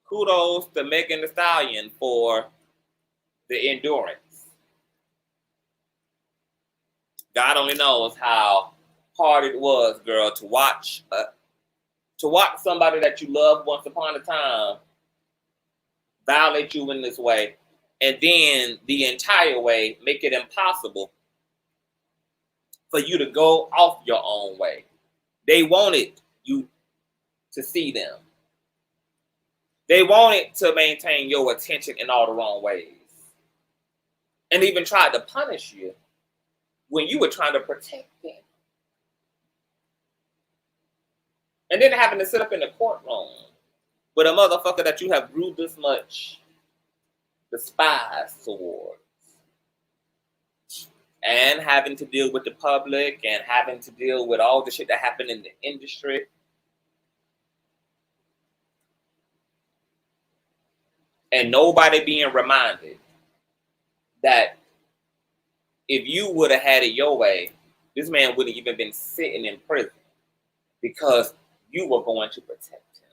Kudos to Megan Thee Stallion for the endurance. God only knows how hard it was, girl, to watch somebody that you loved once upon a time violate you in this way, and then the entire way make it impossible for you to go off your own way. They wanted you to see them. They wanted to maintain your attention in all the wrong ways. And even tried to punish you when you were trying to protect them. And then having to sit up in the courtroom with a motherfucker that you have grew this much despise towards. And having to deal with the public and having to deal with all the shit that happened in the industry. And nobody being reminded that if you would have had it your way, this man wouldn't even been sitting in prison because you were going to protect him.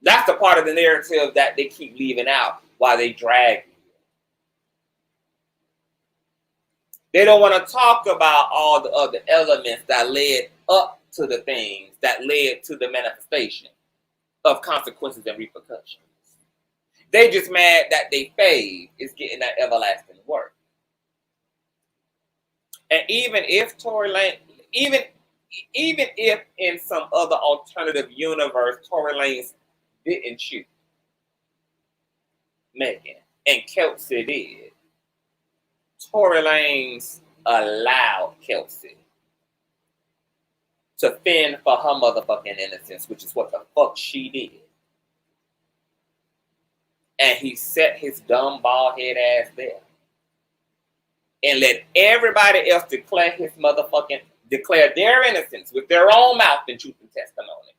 That's the part of the narrative that they keep leaving out while they drag you. They don't want to talk about all the other elements that led up to the things that led to the manifestation of consequences and repercussions. They just mad that they fave is getting that everlasting work. And even if Tory Lanez, even if in some other alternative universe Tory Lanez didn't shoot Megan and Kelsey did, Tory Lanez allowed Kelsey to fend for her motherfucking innocence, which is what the fuck she did. And he set his dumb bald head ass there. And let everybody else declare their innocence with their own mouth and truth and testimony.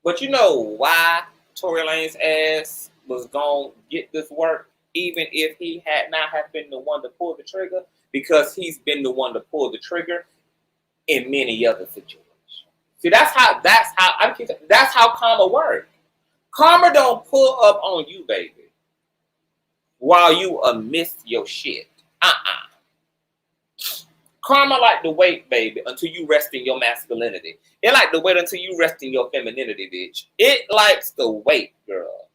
But you know why Tory Lanez ass was gonna get this work, even if he had not have been the one to pull the trigger? Because he's been the one to pull the trigger in many other situations. See, that's how karma works. Karma don't pull up on you, baby, while you amidst your shit. Karma like to wait, baby, until you rest in your masculinity. It like to wait until you rest in your femininity, bitch. It likes to wait, girl,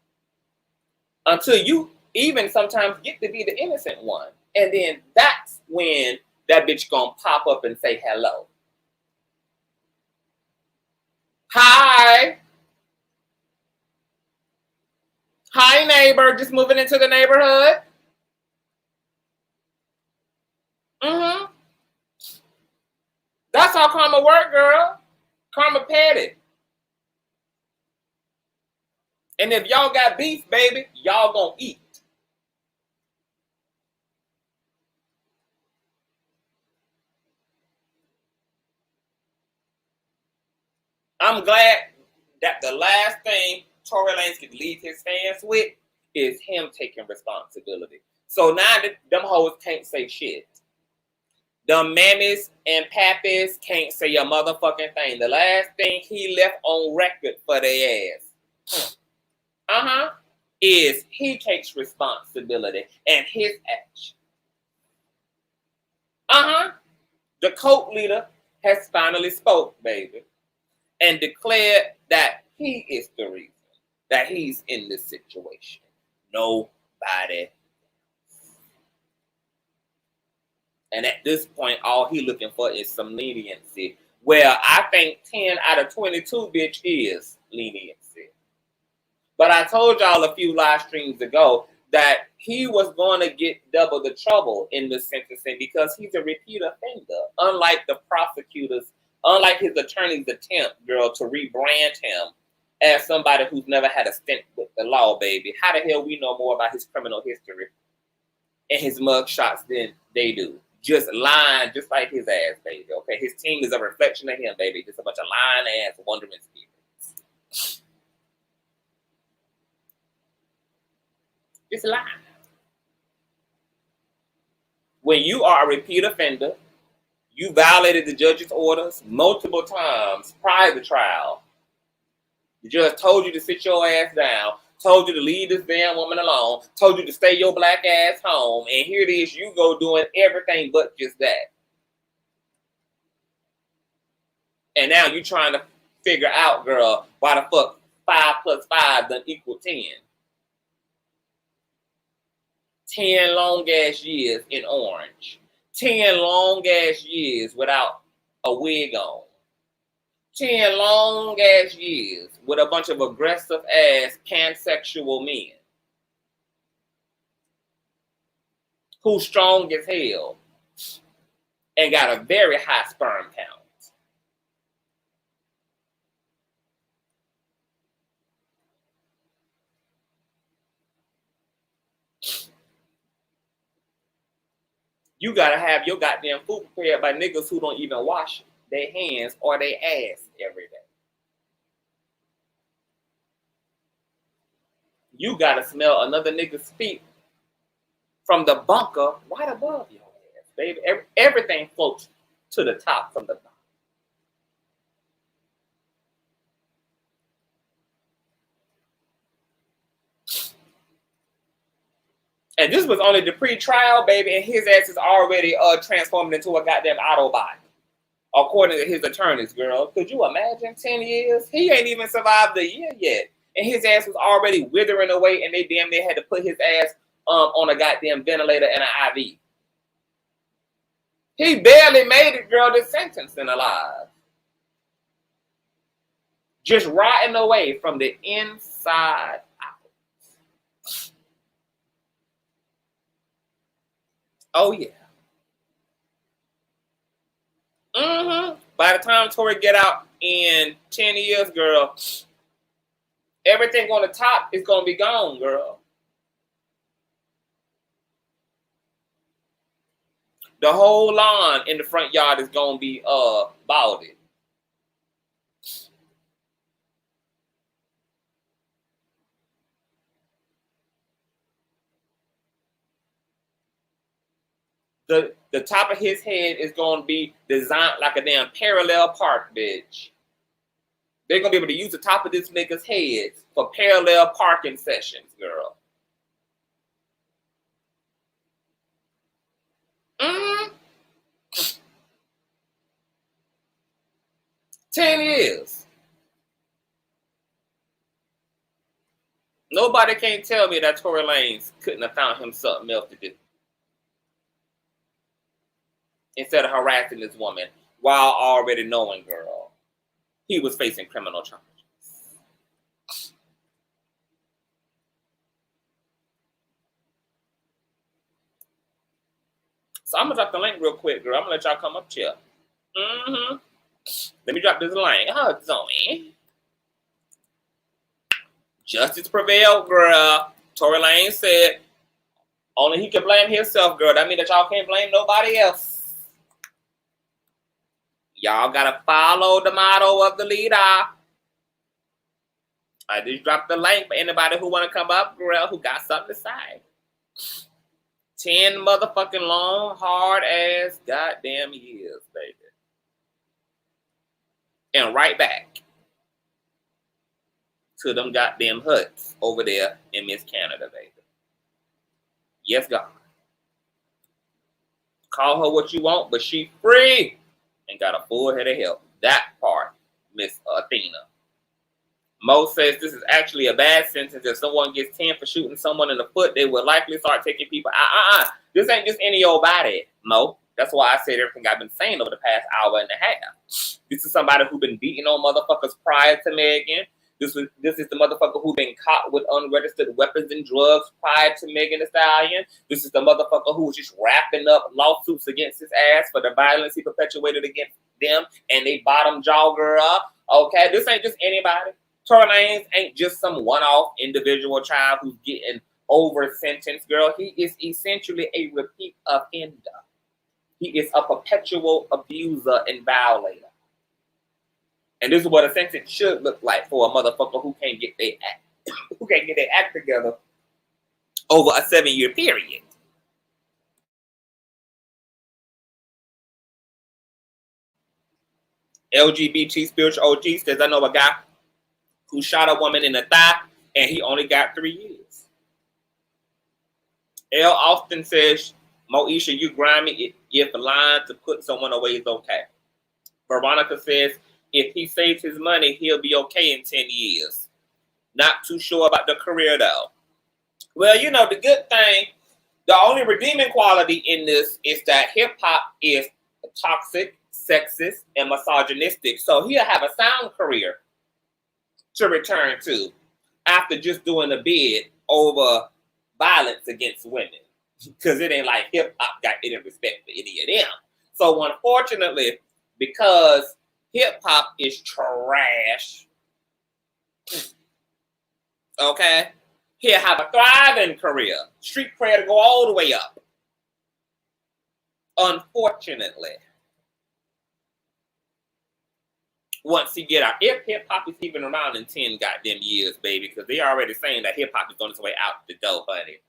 until you even sometimes get to be the innocent one. And then that's when that bitch gonna pop up and say hello. Hi. Hi, neighbor. Just moving into the neighborhood. Mm-hmm. That's how karma work, girl. Karma petty. And if y'all got beef, baby, y'all gonna eat. I'm glad that the last thing Tory Lanez could leave his fans with is him taking responsibility. So now them hoes can't say shit. Them mammies and pappies can't say a motherfucking thing. The last thing he left on record for their ass, is he takes responsibility and his action. The cult leader has finally spoke, baby, and declared that he is the reason that he's in this situation. Nobody. And at this point, all he looking for is some leniency. Well, I think 10 out of 22, bitch, is leniency. But I told y'all a few live streams ago that he was going to get double the trouble in the sentencing because he's a repeat offender. Unlike the prosecutors, unlike his attorney's attempt, girl, to rebrand him as somebody who's never had a stint with the law, baby. How the hell we know more about his criminal history and his mug shots than they do? Just lying, just like his ass, baby, okay? His team is a reflection of him, baby. Just a bunch of lying ass wondering spirits. Just lying. When you are a repeat offender, you violated the judge's orders multiple times prior to trial. The judge told you to sit your ass down, told you to leave this damn woman alone, told you to stay your black ass home, and here it is, you go doing everything but just that. And now you trying to figure out, girl, why the fuck 5 plus 5 doesn't equal 10. 10 long-ass years in orange. 10 long-ass years without a wig on. 10 long-ass years with a bunch of aggressive-ass pansexual men who's strong as hell and got a very high sperm count. You gotta have your goddamn food prepared by niggas who don't even wash their hands or their ass every day. You gotta smell another nigga's feet from the bunker right above your ass, baby. Everything floats to the top from the bottom. And this was only the pre-trial, baby, and his ass is already transformed into a goddamn Autobot, according to his attorneys, girl. Could you imagine 10 years? He ain't even survived a year yet. And his ass was already withering away, and they damn near had to put his ass on a goddamn ventilator and an IV. He barely made it, girl, this sentencing alive. Just rotting away from the inside out. Oh, yeah. By the time Tory get out in 10 years, girl, everything on the top is going to be gone, girl. The whole lawn in the front yard is going to be balded. The top of his head is going to be designed like a damn parallel park, bitch. They're going to be able to use the top of this nigga's head for parallel parking sessions, girl. 10 years. Nobody can tell me that Tory Lanez couldn't have found him something else to do instead of harassing this woman while already knowing, girl, he was facing criminal charges. So I'm going to drop the link real quick, girl. I'm going to let y'all come up here. Let me drop this link. Oh, Zoe. Justice prevailed, girl. Tory Lanez said, only he can blame himself, girl. That means that y'all can't blame nobody else. Y'all gotta follow the motto of the leader. I just dropped the link for anybody who wanna come up, girl, who got something to say. 10 motherfucking long, hard ass goddamn years, baby. And right back to them goddamn huts over there in Miss Canada, baby. Yes, God. Call her what you want, but she free and got a full head of help. That part, Miss Athena. Mo says this is actually a bad sentence. If someone gets 10 for shooting someone in the foot, they would likely start taking people. This ain't just any old body, Mo. That's why I said everything I've been saying over the past hour and a half. This is somebody who been beating on motherfuckers prior to Megan. This is the motherfucker who been caught with unregistered weapons and drugs prior to Megan Thee Stallion. This is the motherfucker who was just wrapping up lawsuits against his ass for the violence he perpetuated against them, and they bottom jaw girl up. Okay, this ain't just anybody. Tory Lanez ain't just some one-off individual child who's getting over sentenced, girl. He is essentially a repeat offender. He is a perpetual abuser and violator. And this is what a sentence should look like for a motherfucker who can't get their act together over a 7-year period. LGBT spiritual OG says, I know a guy who shot a woman in the thigh and he only got 3 years. L. Austin says, Moesha, you grimy if lying to put someone away is okay. Veronica says, if he saves his money, he'll be okay in 10 years. Not too sure about the career, though. Well, you know, the good thing, the only redeeming quality in this is that hip-hop is toxic, sexist, and misogynistic. So he'll have a sound career to return to after just doing a bid over violence against women. Because it ain't like hip-hop got any respect for any of them. So unfortunately, because hip-hop is trash, okay, he'll have a thriving career. Street cred to go all the way up. Unfortunately. Once he get out, if hip-hop is even around in 10 goddamn years, baby, because they already saying that hip-hop is on its way out the door, honey.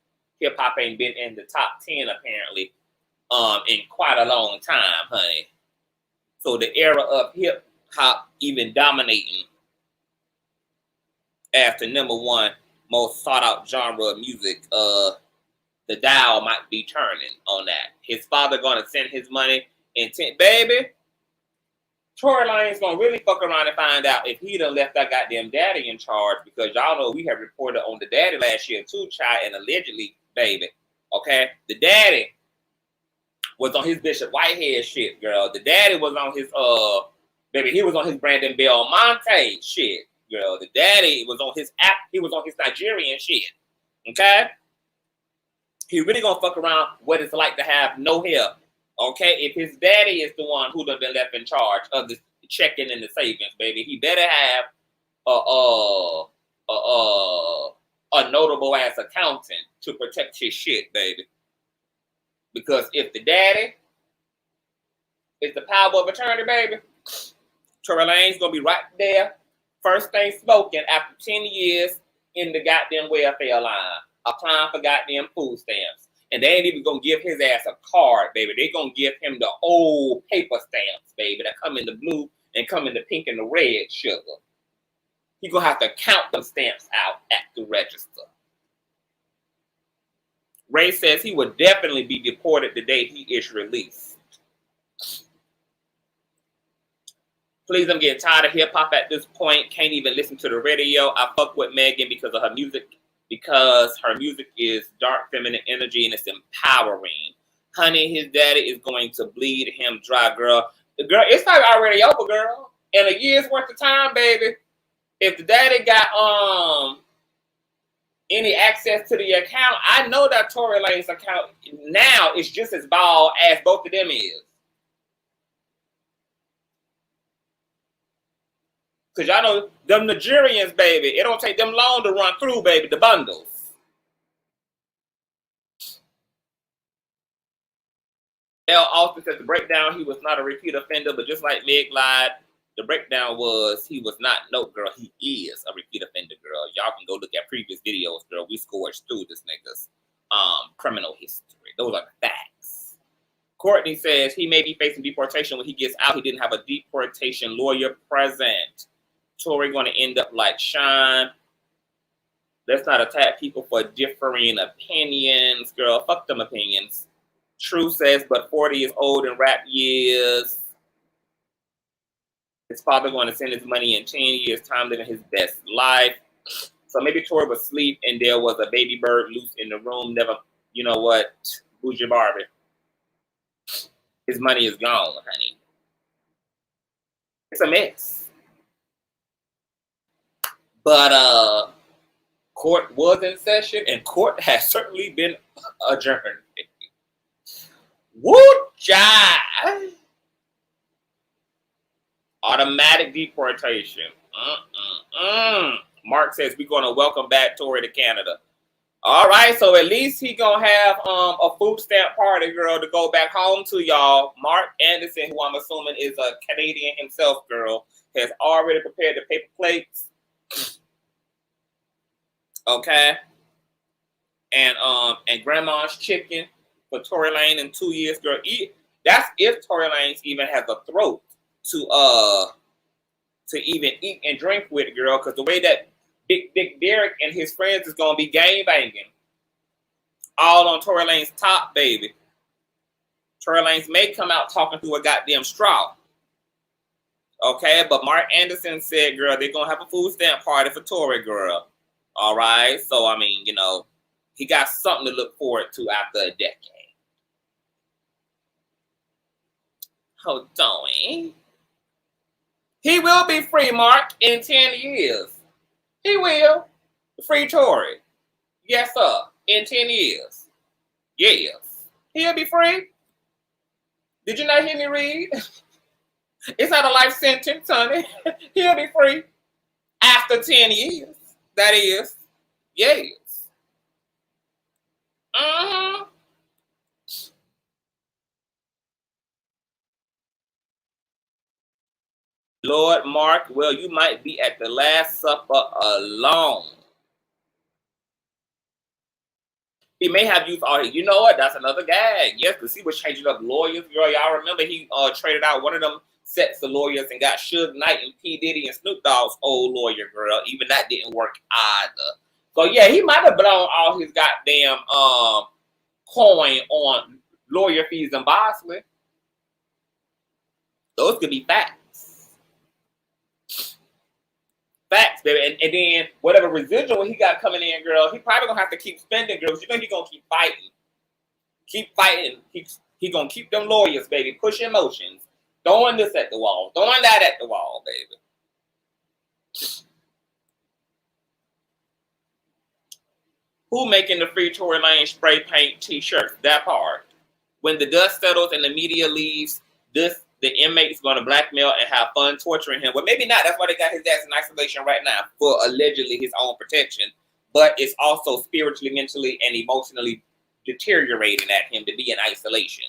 Hip-hop ain't been in the top 10, apparently, in quite a long time, honey. So the era of hip-hop even dominating as the #1 most sought-out genre of music, the dial might be turning on that. His father gonna send his money in 10, baby. Tory Lanez gonna really fuck around and find out if he done left that goddamn daddy in charge, because y'all know we have reported on the daddy last year too, child, and allegedly, baby, okay, the daddy was on his Bishop Whitehead shit, girl. The daddy was on his baby, he was on his Brandon Belmonte shit, girl. The daddy was on his Nigerian shit, okay. He really gonna fuck around what it's like to have no hair. Okay, if his daddy is the one who done been left in charge of the checking and the savings, baby, he better have a notable ass accountant to protect his shit, baby. Because if the daddy is the power of attorney, baby, Tory Lanez gonna be right there, first thing smoking after 10 years in the goddamn welfare line, applying for goddamn food stamps. And they ain't even gonna give his ass a card, baby. They gonna give him the old paper stamps, baby, that come in the blue and come in the pink and the red sugar. He gonna have to count them stamps out at the register. Ray says he would definitely be deported the day he is released. Please, I'm getting tired of hip hop at this point. Can't even listen to the radio. I fuck with Megan because of her music. Because her music is dark feminine energy and it's empowering. Honey, his daddy is going to bleed him dry, girl. The girl, it's like already over, girl. In a year's worth of time, baby. If the daddy got any access to the account, I know that Tory Lanez account now is just as bald as both of them is. Because y'all know them Nigerians, baby, it don't take them long to run through, baby, the bundles. L. Austin says the breakdown, he was not a repeat offender, but just like Meg lied, the breakdown was he was not. No, girl, he is a repeat offender, girl. Y'all can go look at previous videos, girl. We scorched through this nigga's criminal history. Those are the facts. Courtney says he may be facing deportation when he gets out. He didn't have a deportation lawyer present. Tory going to end up like Sean. Let's not attack people for differing opinions, girl. Fuck them opinions. True says, but 40 is old in rap years. His father going to send his money in 10 years' time, living his best life. So maybe Tory was asleep and there was a baby bird loose in the room. Never, you know what? Bougie Barbie. His money is gone, honey. It's a mess. But court was in session and court has certainly been adjourned. Woo, jive. Automatic deportation. Mark says we're going to welcome back Tory to Canada. All right, so at least he going to have a food stamp party, girl, to go back home to y'all. Mark Anderson, who I'm assuming is a Canadian himself, girl, has already prepared the paper plates. Okay. And grandma's chicken for Tory Lanez in 2 years, girl. That's if Tory Lanez even has a throat to even eat and drink with, girl, because the way that Big Dick Derek and his friends is gonna be gang banging, all on Tory Lanez's top, baby. Tory Lanez may come out talking through a goddamn straw. Okay, but Mark Anderson said, girl, they're gonna have a food stamp party for Tory, girl. All right, so I mean, you know, he got something to look forward to after a decade. Hold on. He will be free, Mark, in 10 years. He will. Free Tory. Yes, sir. In 10 years. Yes. He'll be free. Did you not hear me read? It's not a life sentence, honey. He'll be free. After 10 years. That is. Yes. Uh-huh. Lord Mark, well, you might be at the Last Supper alone. He may have used all his, you know what? That's another gag. Yes, because he was changing up lawyers. Girl, y'all remember he traded out one of them sets of lawyers and got Suge Knight and P. Diddy and Snoop Dogg's old lawyer, girl. Even that didn't work either. So yeah, he might have blown all his goddamn coin on lawyer fees and Bosley. Those could be facts. Facts, baby. And then whatever residual he got coming in, girl, he probably gonna have to keep spending, girl. You know he gonna keep fighting. Keep fighting. He gonna keep them lawyers, baby, pushing motions. Throwing this at the wall. Throwing that at the wall, baby. Who making the free Tory Lanez spray paint t-shirts? That part. When the dust settles and the media leaves, the inmate's going to blackmail and have fun torturing him. Well, maybe not. That's why they got his ass in isolation right now, for allegedly his own protection. But it's also spiritually, mentally, and emotionally deteriorating at him to be in isolation.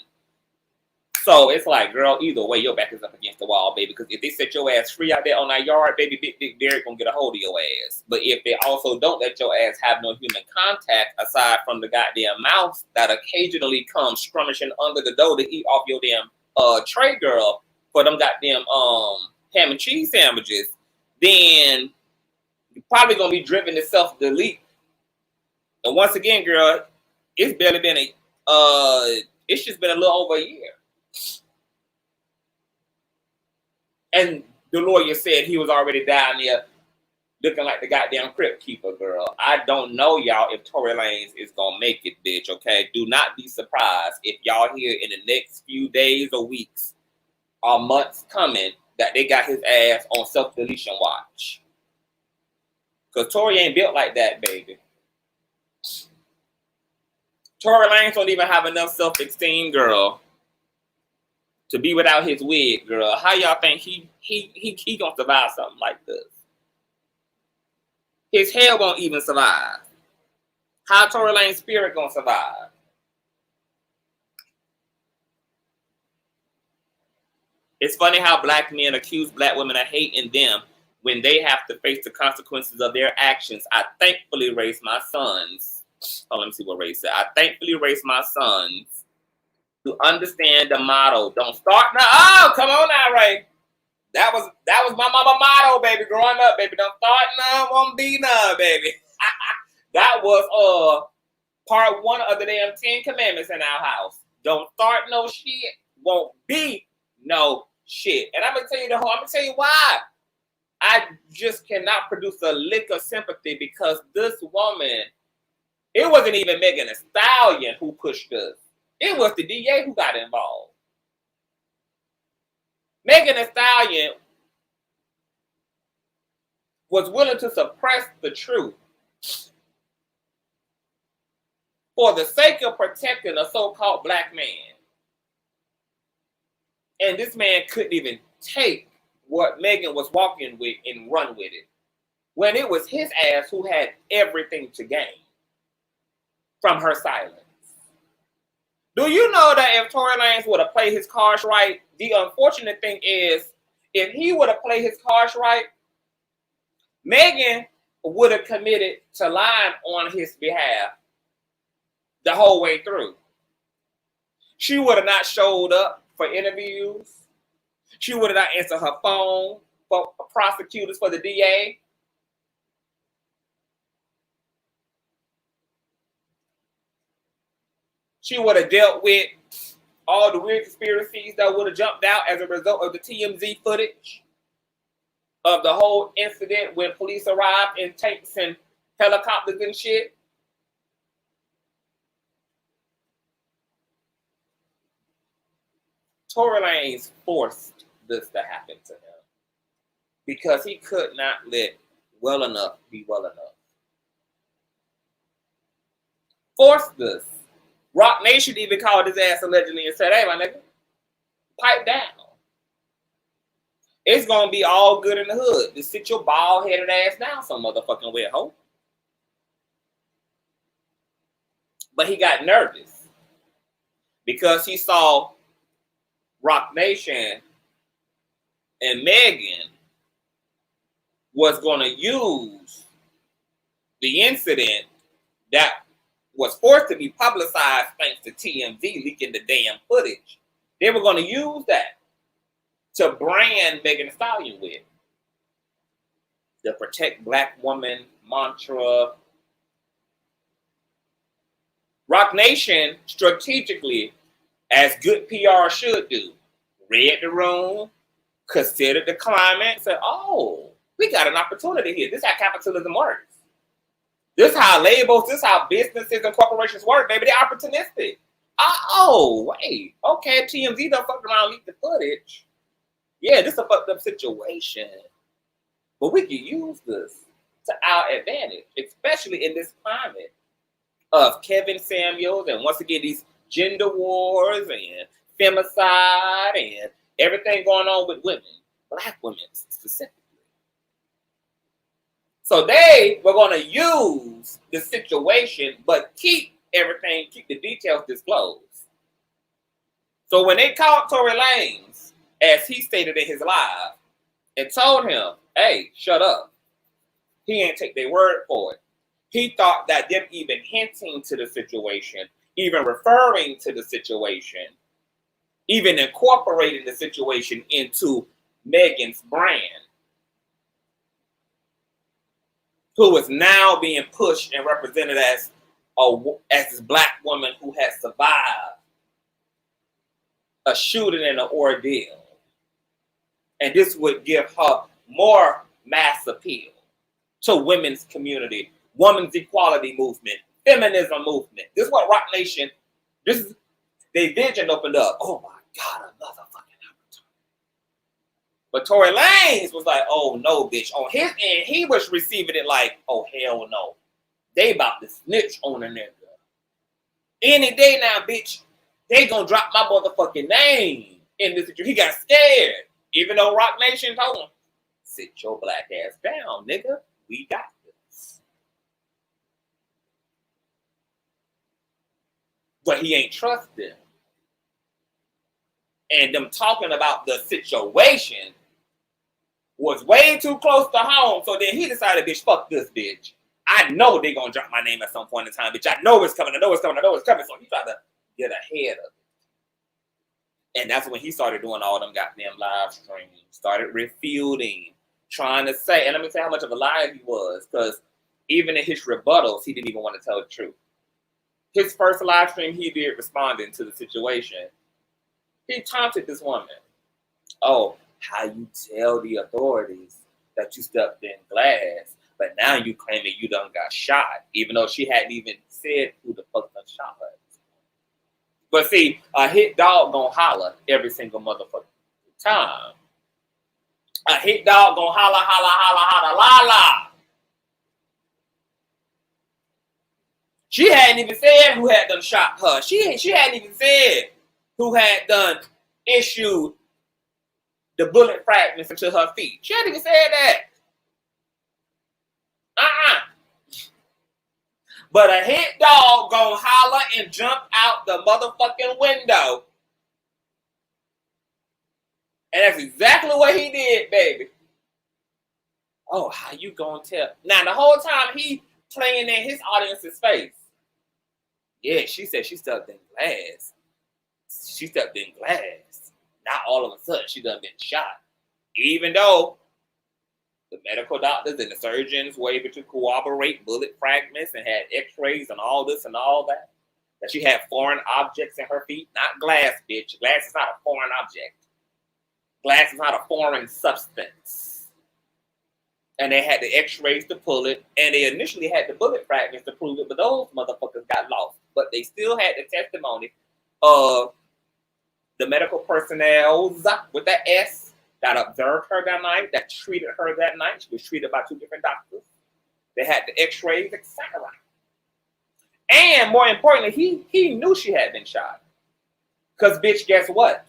So it's like, girl, either way, your back is up against the wall, baby. Because if they set your ass free out there on that yard, baby, Big Dick Derek gonna get a hold of your ass. But if they also don't let your ass have no human contact aside from the goddamn mouse that occasionally comes scrummishing under the door to eat off your damn tray, girl, for them goddamn ham and cheese sandwiches, then you're probably gonna be driven to self-delete. And once again, girl, it's barely been it's just been a little over a year. And the lawyer said he was already down there looking like the goddamn crypt keeper, girl. I don't know, y'all, if Tory Lanez is gonna make it, bitch, okay? Do not be surprised if y'all hear in the next few days or weeks or months coming that they got his ass on self-deletion watch. Because Tory ain't built like that, baby. Tory Lanez don't even have enough self-esteem, girl, to be without his wig, girl. How y'all think he gonna survive something like this? His hair won't even survive. How Tory Lanez's spirit gonna survive? It's funny how black men accuse black women of hating them when they have to face the consequences of their actions. I thankfully raised my sons. Oh, let me see what Ray said. I thankfully raised my sons to understand the motto. Don't start now. Oh, come on now, Ray. That was my mama motto, baby, growing up, baby. Don't start none, won't be none, baby. That was part 1 of the damn 10 commandments in our house. Don't start no shit, won't be no shit. And I'm gonna tell you why. I just cannot produce a lick of sympathy because this woman, it wasn't even Megan Thee Stallion who pushed us. It was the DA who got involved. Megan Thee Stallion was willing to suppress the truth for the sake of protecting a so-called black man. And this man couldn't even take what Megan was walking with and run with it, when it was his ass who had everything to gain from her silence. Do you know that if Tory Lanez would have played his cards right, the unfortunate thing is, if he would have played his cards right, Megan would have committed to lying on his behalf the whole way through. She would have not showed up for interviews. She would have not answered her phone for prosecutors, for the DA. She would have dealt with all the weird conspiracies that would have jumped out as a result of the TMZ footage of the whole incident when police arrived in tanks and helicopters and shit. Tory Lanez forced this to happen to him because he could not let well enough be well enough. Forced this. Roc Nation even called his ass allegedly and said, hey, my nigga, pipe down. It's going to be all good in the hood. Just sit your bald-headed ass down some motherfucking way, hoe. But he got nervous because he saw Roc Nation and Megan was going to use the incident that was forced to be publicized thanks to TMZ leaking the damn footage. They were going to use that to brand Megan Thee Stallion with. The protect black woman mantra. Roc Nation strategically, as good PR should do, read the room, considered the climate, said, oh, we got an opportunity here. This is how capitalism works. This is how labels, this is how businesses and corporations work, baby. They're opportunistic. Oh, wait. Okay, TMZ done fucked around and leaked the footage. Yeah, this is a fucked up situation. But we can use this to our advantage, especially in this climate of Kevin Samuels and once again these gender wars and femicide and everything going on with women, black women specifically. So they were going to use the situation, but keep everything, keep the details disclosed. So when they called Tory Lanez, as he stated in his live, and told him, hey, shut up, he ain't take their word for it. He thought that them even hinting to the situation, even referring to the situation, even incorporating the situation into Megan's brand, who is now being pushed and represented as this black woman who has survived a shooting and an ordeal. And this would give her more mass appeal to women's community, women's equality movement, feminism movement. This is what Roc Nation, their vision opened up. Oh my God, another fucking opportunity. But Tory Lanez was like, oh no, bitch. On his end, he was receiving it like, oh hell no. They about to snitch on a nigga. Any day now, bitch, they gonna drop my motherfucking name in this situation. He got scared, even though Roc Nation told him, sit your black ass down, nigga. We got this. But he ain't trust them. And them talking about the situation was way too close to home. So then he decided, bitch, fuck this bitch. I know they're going to drop my name at some point in time, bitch. I know it's coming. I know it's coming. I know it's coming. So he tried to get ahead of it. And that's when he started doing all them goddamn live streams. Started refuting, trying to say, and let me tell you how much of a liar he was, because even in his rebuttals, he didn't even want to tell the truth. His first live stream he did responding to the situation, he taunted this woman. Oh, how you tell the authorities that you stepped in glass, but now you claiming you done got shot, even though she hadn't even said who the fuck done shot her. But see, a hit dog gonna holler every single motherfucking time. A hit dog gonna holler, holler, holler, holler, la la. She hadn't even said who had done shot her. She hadn't even said who had done issued the bullet fragments into her feet. She hadn't even said that. But a hit dog gonna holler and jump out the motherfucking window. And that's exactly what he did, baby. Oh, how you gonna tell? Now, the whole time he playing in his audience's face. Yeah, she said she stepped in glass. She stepped in glass. Now all of a sudden she done been shot. Even though the medical doctors and the surgeons were able to corroborate bullet fragments and had x-rays and all this and all that. That she had foreign objects in her feet. Not glass, bitch. Glass is not a foreign object. Glass is not a foreign substance. And they had the x-rays to pull it. And they initially had the bullet fragments to prove it. But those motherfuckers got lost. But they still had the testimony of the medical personnel with that S that observed her that night, that treated her that night. She was treated by 2 different doctors. They had the x-rays, etc. And more importantly, he knew she had been shot. Because, bitch, guess what?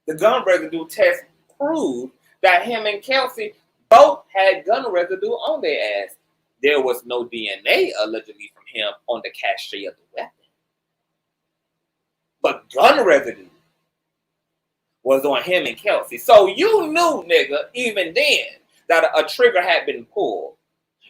The gun residue test proved that him and Kelsey both had gun residue on their ass. There was no DNA, allegedly, from him on the cachet of the weapon. But gun residue was on him and Kelsey. So you knew, nigga, even then, that a trigger had been pulled.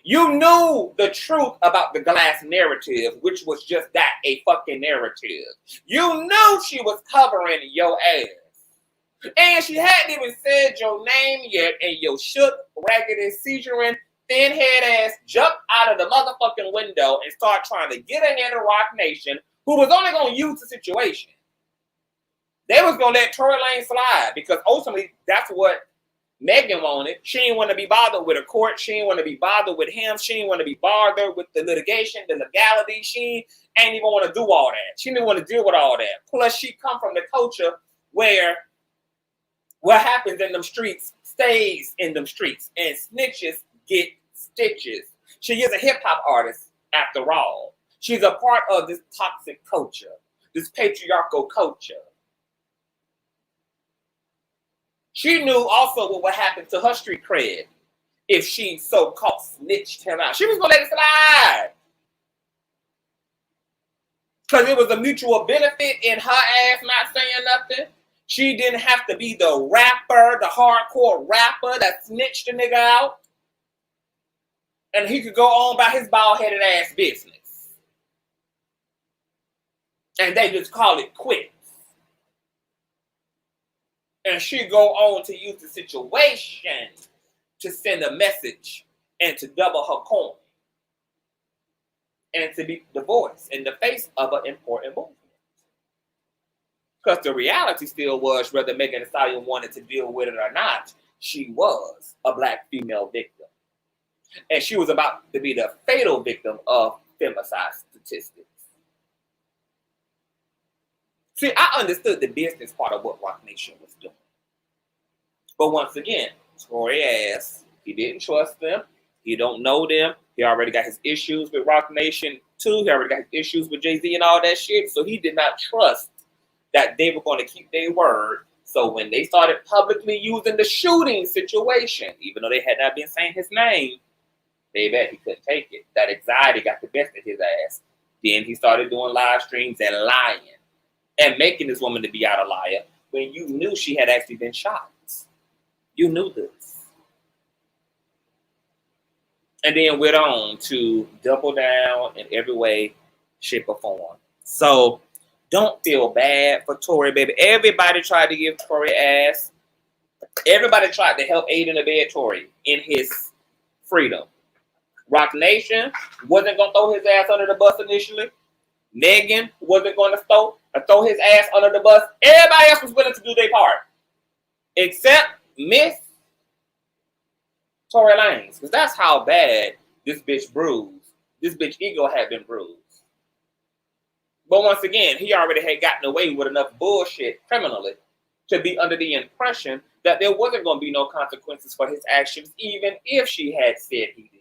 You knew the truth about the glass narrative, which was just that, a fucking narrative. You knew she was covering your ass. And she hadn't even said your name yet, and your shook, raggedy, seizuring, thin-head ass jumped out of the motherfucking window and started trying to get ahead of Roc Nation, who was only going to use the situation. They was going to let Tory Lanez slide, because ultimately, that's what Megan wanted. She didn't want to be bothered with a court. She didn't want to be bothered with him. She didn't want to be bothered with the litigation, the legality. She ain't even want to do all that. She didn't want to deal with all that. Plus, she come from the culture where what happens in them streets stays in them streets, and snitches get stitches. She is a hip-hop artist, after all. She's a part of this toxic culture, this patriarchal culture. She knew also what would happen to her street cred if she so-called snitched him out. She was going to let it slide. Because it was a mutual benefit in her ass not saying nothing. She didn't have to be the rapper, the hardcore rapper that snitched the nigga out. And he could go on by his bald-headed ass business. And they just call it quits. And she go on to use the situation to send a message and to double her coin. And to be the voice in the face of an important movement. Because the reality still was, whether Megan Thee Stallion wanted to deal with it or not, she was a black female victim. And she was about to be the fatal victim of femicide statistics. See, I understood the business part of what Roc Nation was doing. But once again, Tory ass, he didn't trust them. He don't know them. He already got his issues with Roc Nation too. He already got his issues with Jay-Z and all that shit. So he did not trust that they were going to keep their word, So when they started publicly using the shooting situation, even though they had not been saying his name, they bet he couldn't take it. That anxiety got the best of his ass. Then he started doing live streams and lying and making this woman to be out a liar when you knew she had actually been shot. You knew this. And then went on to double down in every way, shape, or form. So don't feel bad for Tory, baby. Everybody tried to give Tory ass. Everybody tried to help aid and abet Tory in his freedom. Roc Nation wasn't going to throw his ass under the bus initially. Megan wasn't going to throw his ass under the bus. Everybody else was willing to do their part. Except Miss Tory Lanez. Because that's how bad this bitch bruised. This bitch ego had been bruised. But once again, he already had gotten away with enough bullshit criminally to be under the impression that there wasn't going to be no consequences for his actions, even if she had said he did.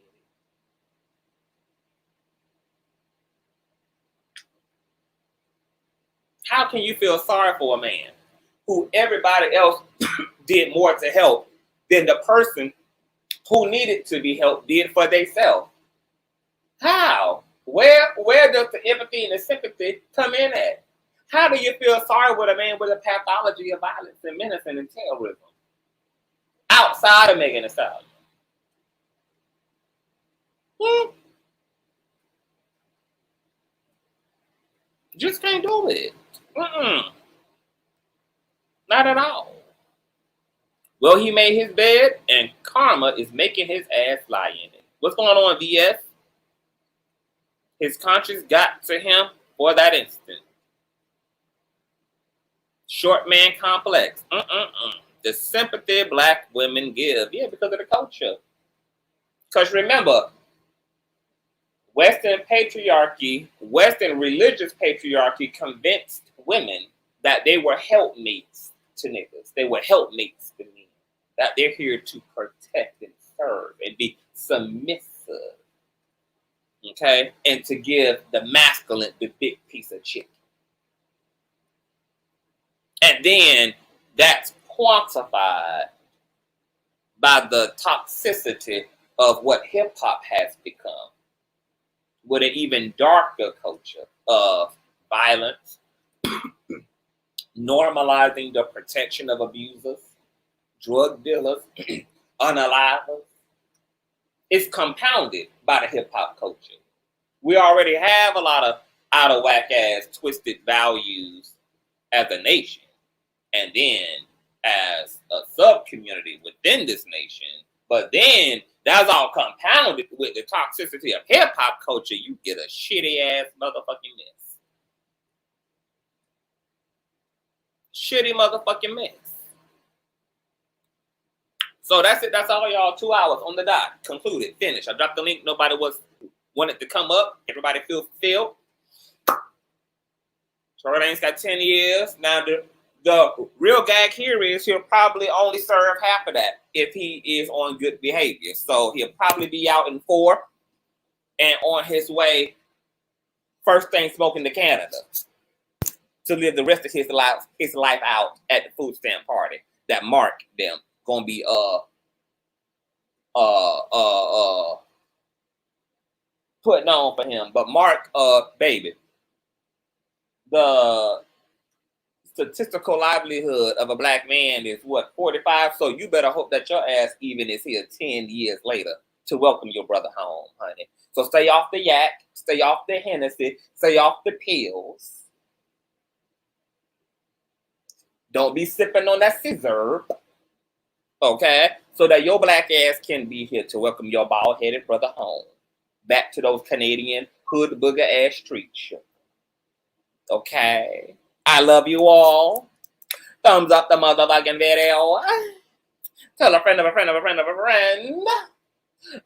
How can you feel sorry for a man who everybody else did more to help than the person who needed to be helped did for themselves? How? Where does the empathy and the sympathy come in at? How do you feel sorry with a man with a pathology of violence and menace and terrorism outside of Megan Thee Stallion? Just can't do it. Not at all. Well, he made his bed, and karma is making his ass lie in it. What's going on, VS? His conscience got to him for that instant. Short man complex. The sympathy black women give. Yeah, because of the culture. Because remember, Western patriarchy, Western religious patriarchy convinced women that they were helpmates to niggas. They were helpmates to men. That they're here to protect and serve and be submissive. Okay? And to give the masculine the big piece of chicken. And then that's quantified by the toxicity of what hip-hop has become. With an even darker culture of violence, normalizing the protection of abusers, drug dealers, unalivers. It's compounded by the hip-hop culture. We already have a lot of out-of-whack-ass, twisted values as a nation. And then as a sub-community within this nation. But then that's all compounded with the toxicity of hip-hop culture. You get a shitty-ass motherfucking mess. Shitty motherfucking mess. So that's it. That's all, y'all. 2 hours on the dot. Concluded. Finished. I dropped the link. Nobody wanted to come up. Everybody feels fulfilled. Tory Lanez got 10 years. Now the real gag here is he'll probably only serve half of that if he is on good behavior. So he'll probably be out in 4 and on his way first thing smoking to Canada to live the rest of his life out at the food stamp party that Mark them gonna be putting on for him. But Mark, baby, the statistical livelihood of a black man is what, 45? So you better hope that your ass even is here 10 years later to welcome your brother home, honey. So stay off the yak, stay off the Hennessy, stay off the pills. Don't be sipping on that scissor, okay? So that your black ass can be here to welcome your bald-headed brother home. Back to those Canadian hood booger ass streets. Okay? I love you all. Thumbs up the motherfucking video. Tell a friend of a friend of a friend of a friend.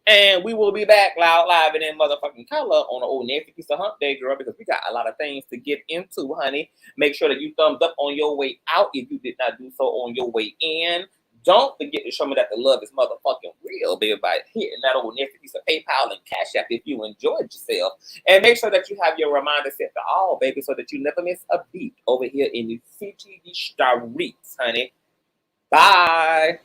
And we will be back live and in motherfucking color on an old nasty piece of hump day, girl, because we got a lot of things to get into, honey. Make sure that you thumbs up on your way out if you did not do so on your way in. Don't forget to show me that the love is motherfucking real, baby, by hitting that old nifty piece of PayPal and Cash App if you enjoyed yourself. And make sure that you have your reminder set to all, baby, so that you never miss a beat over here in the CTV streets, honey. Bye.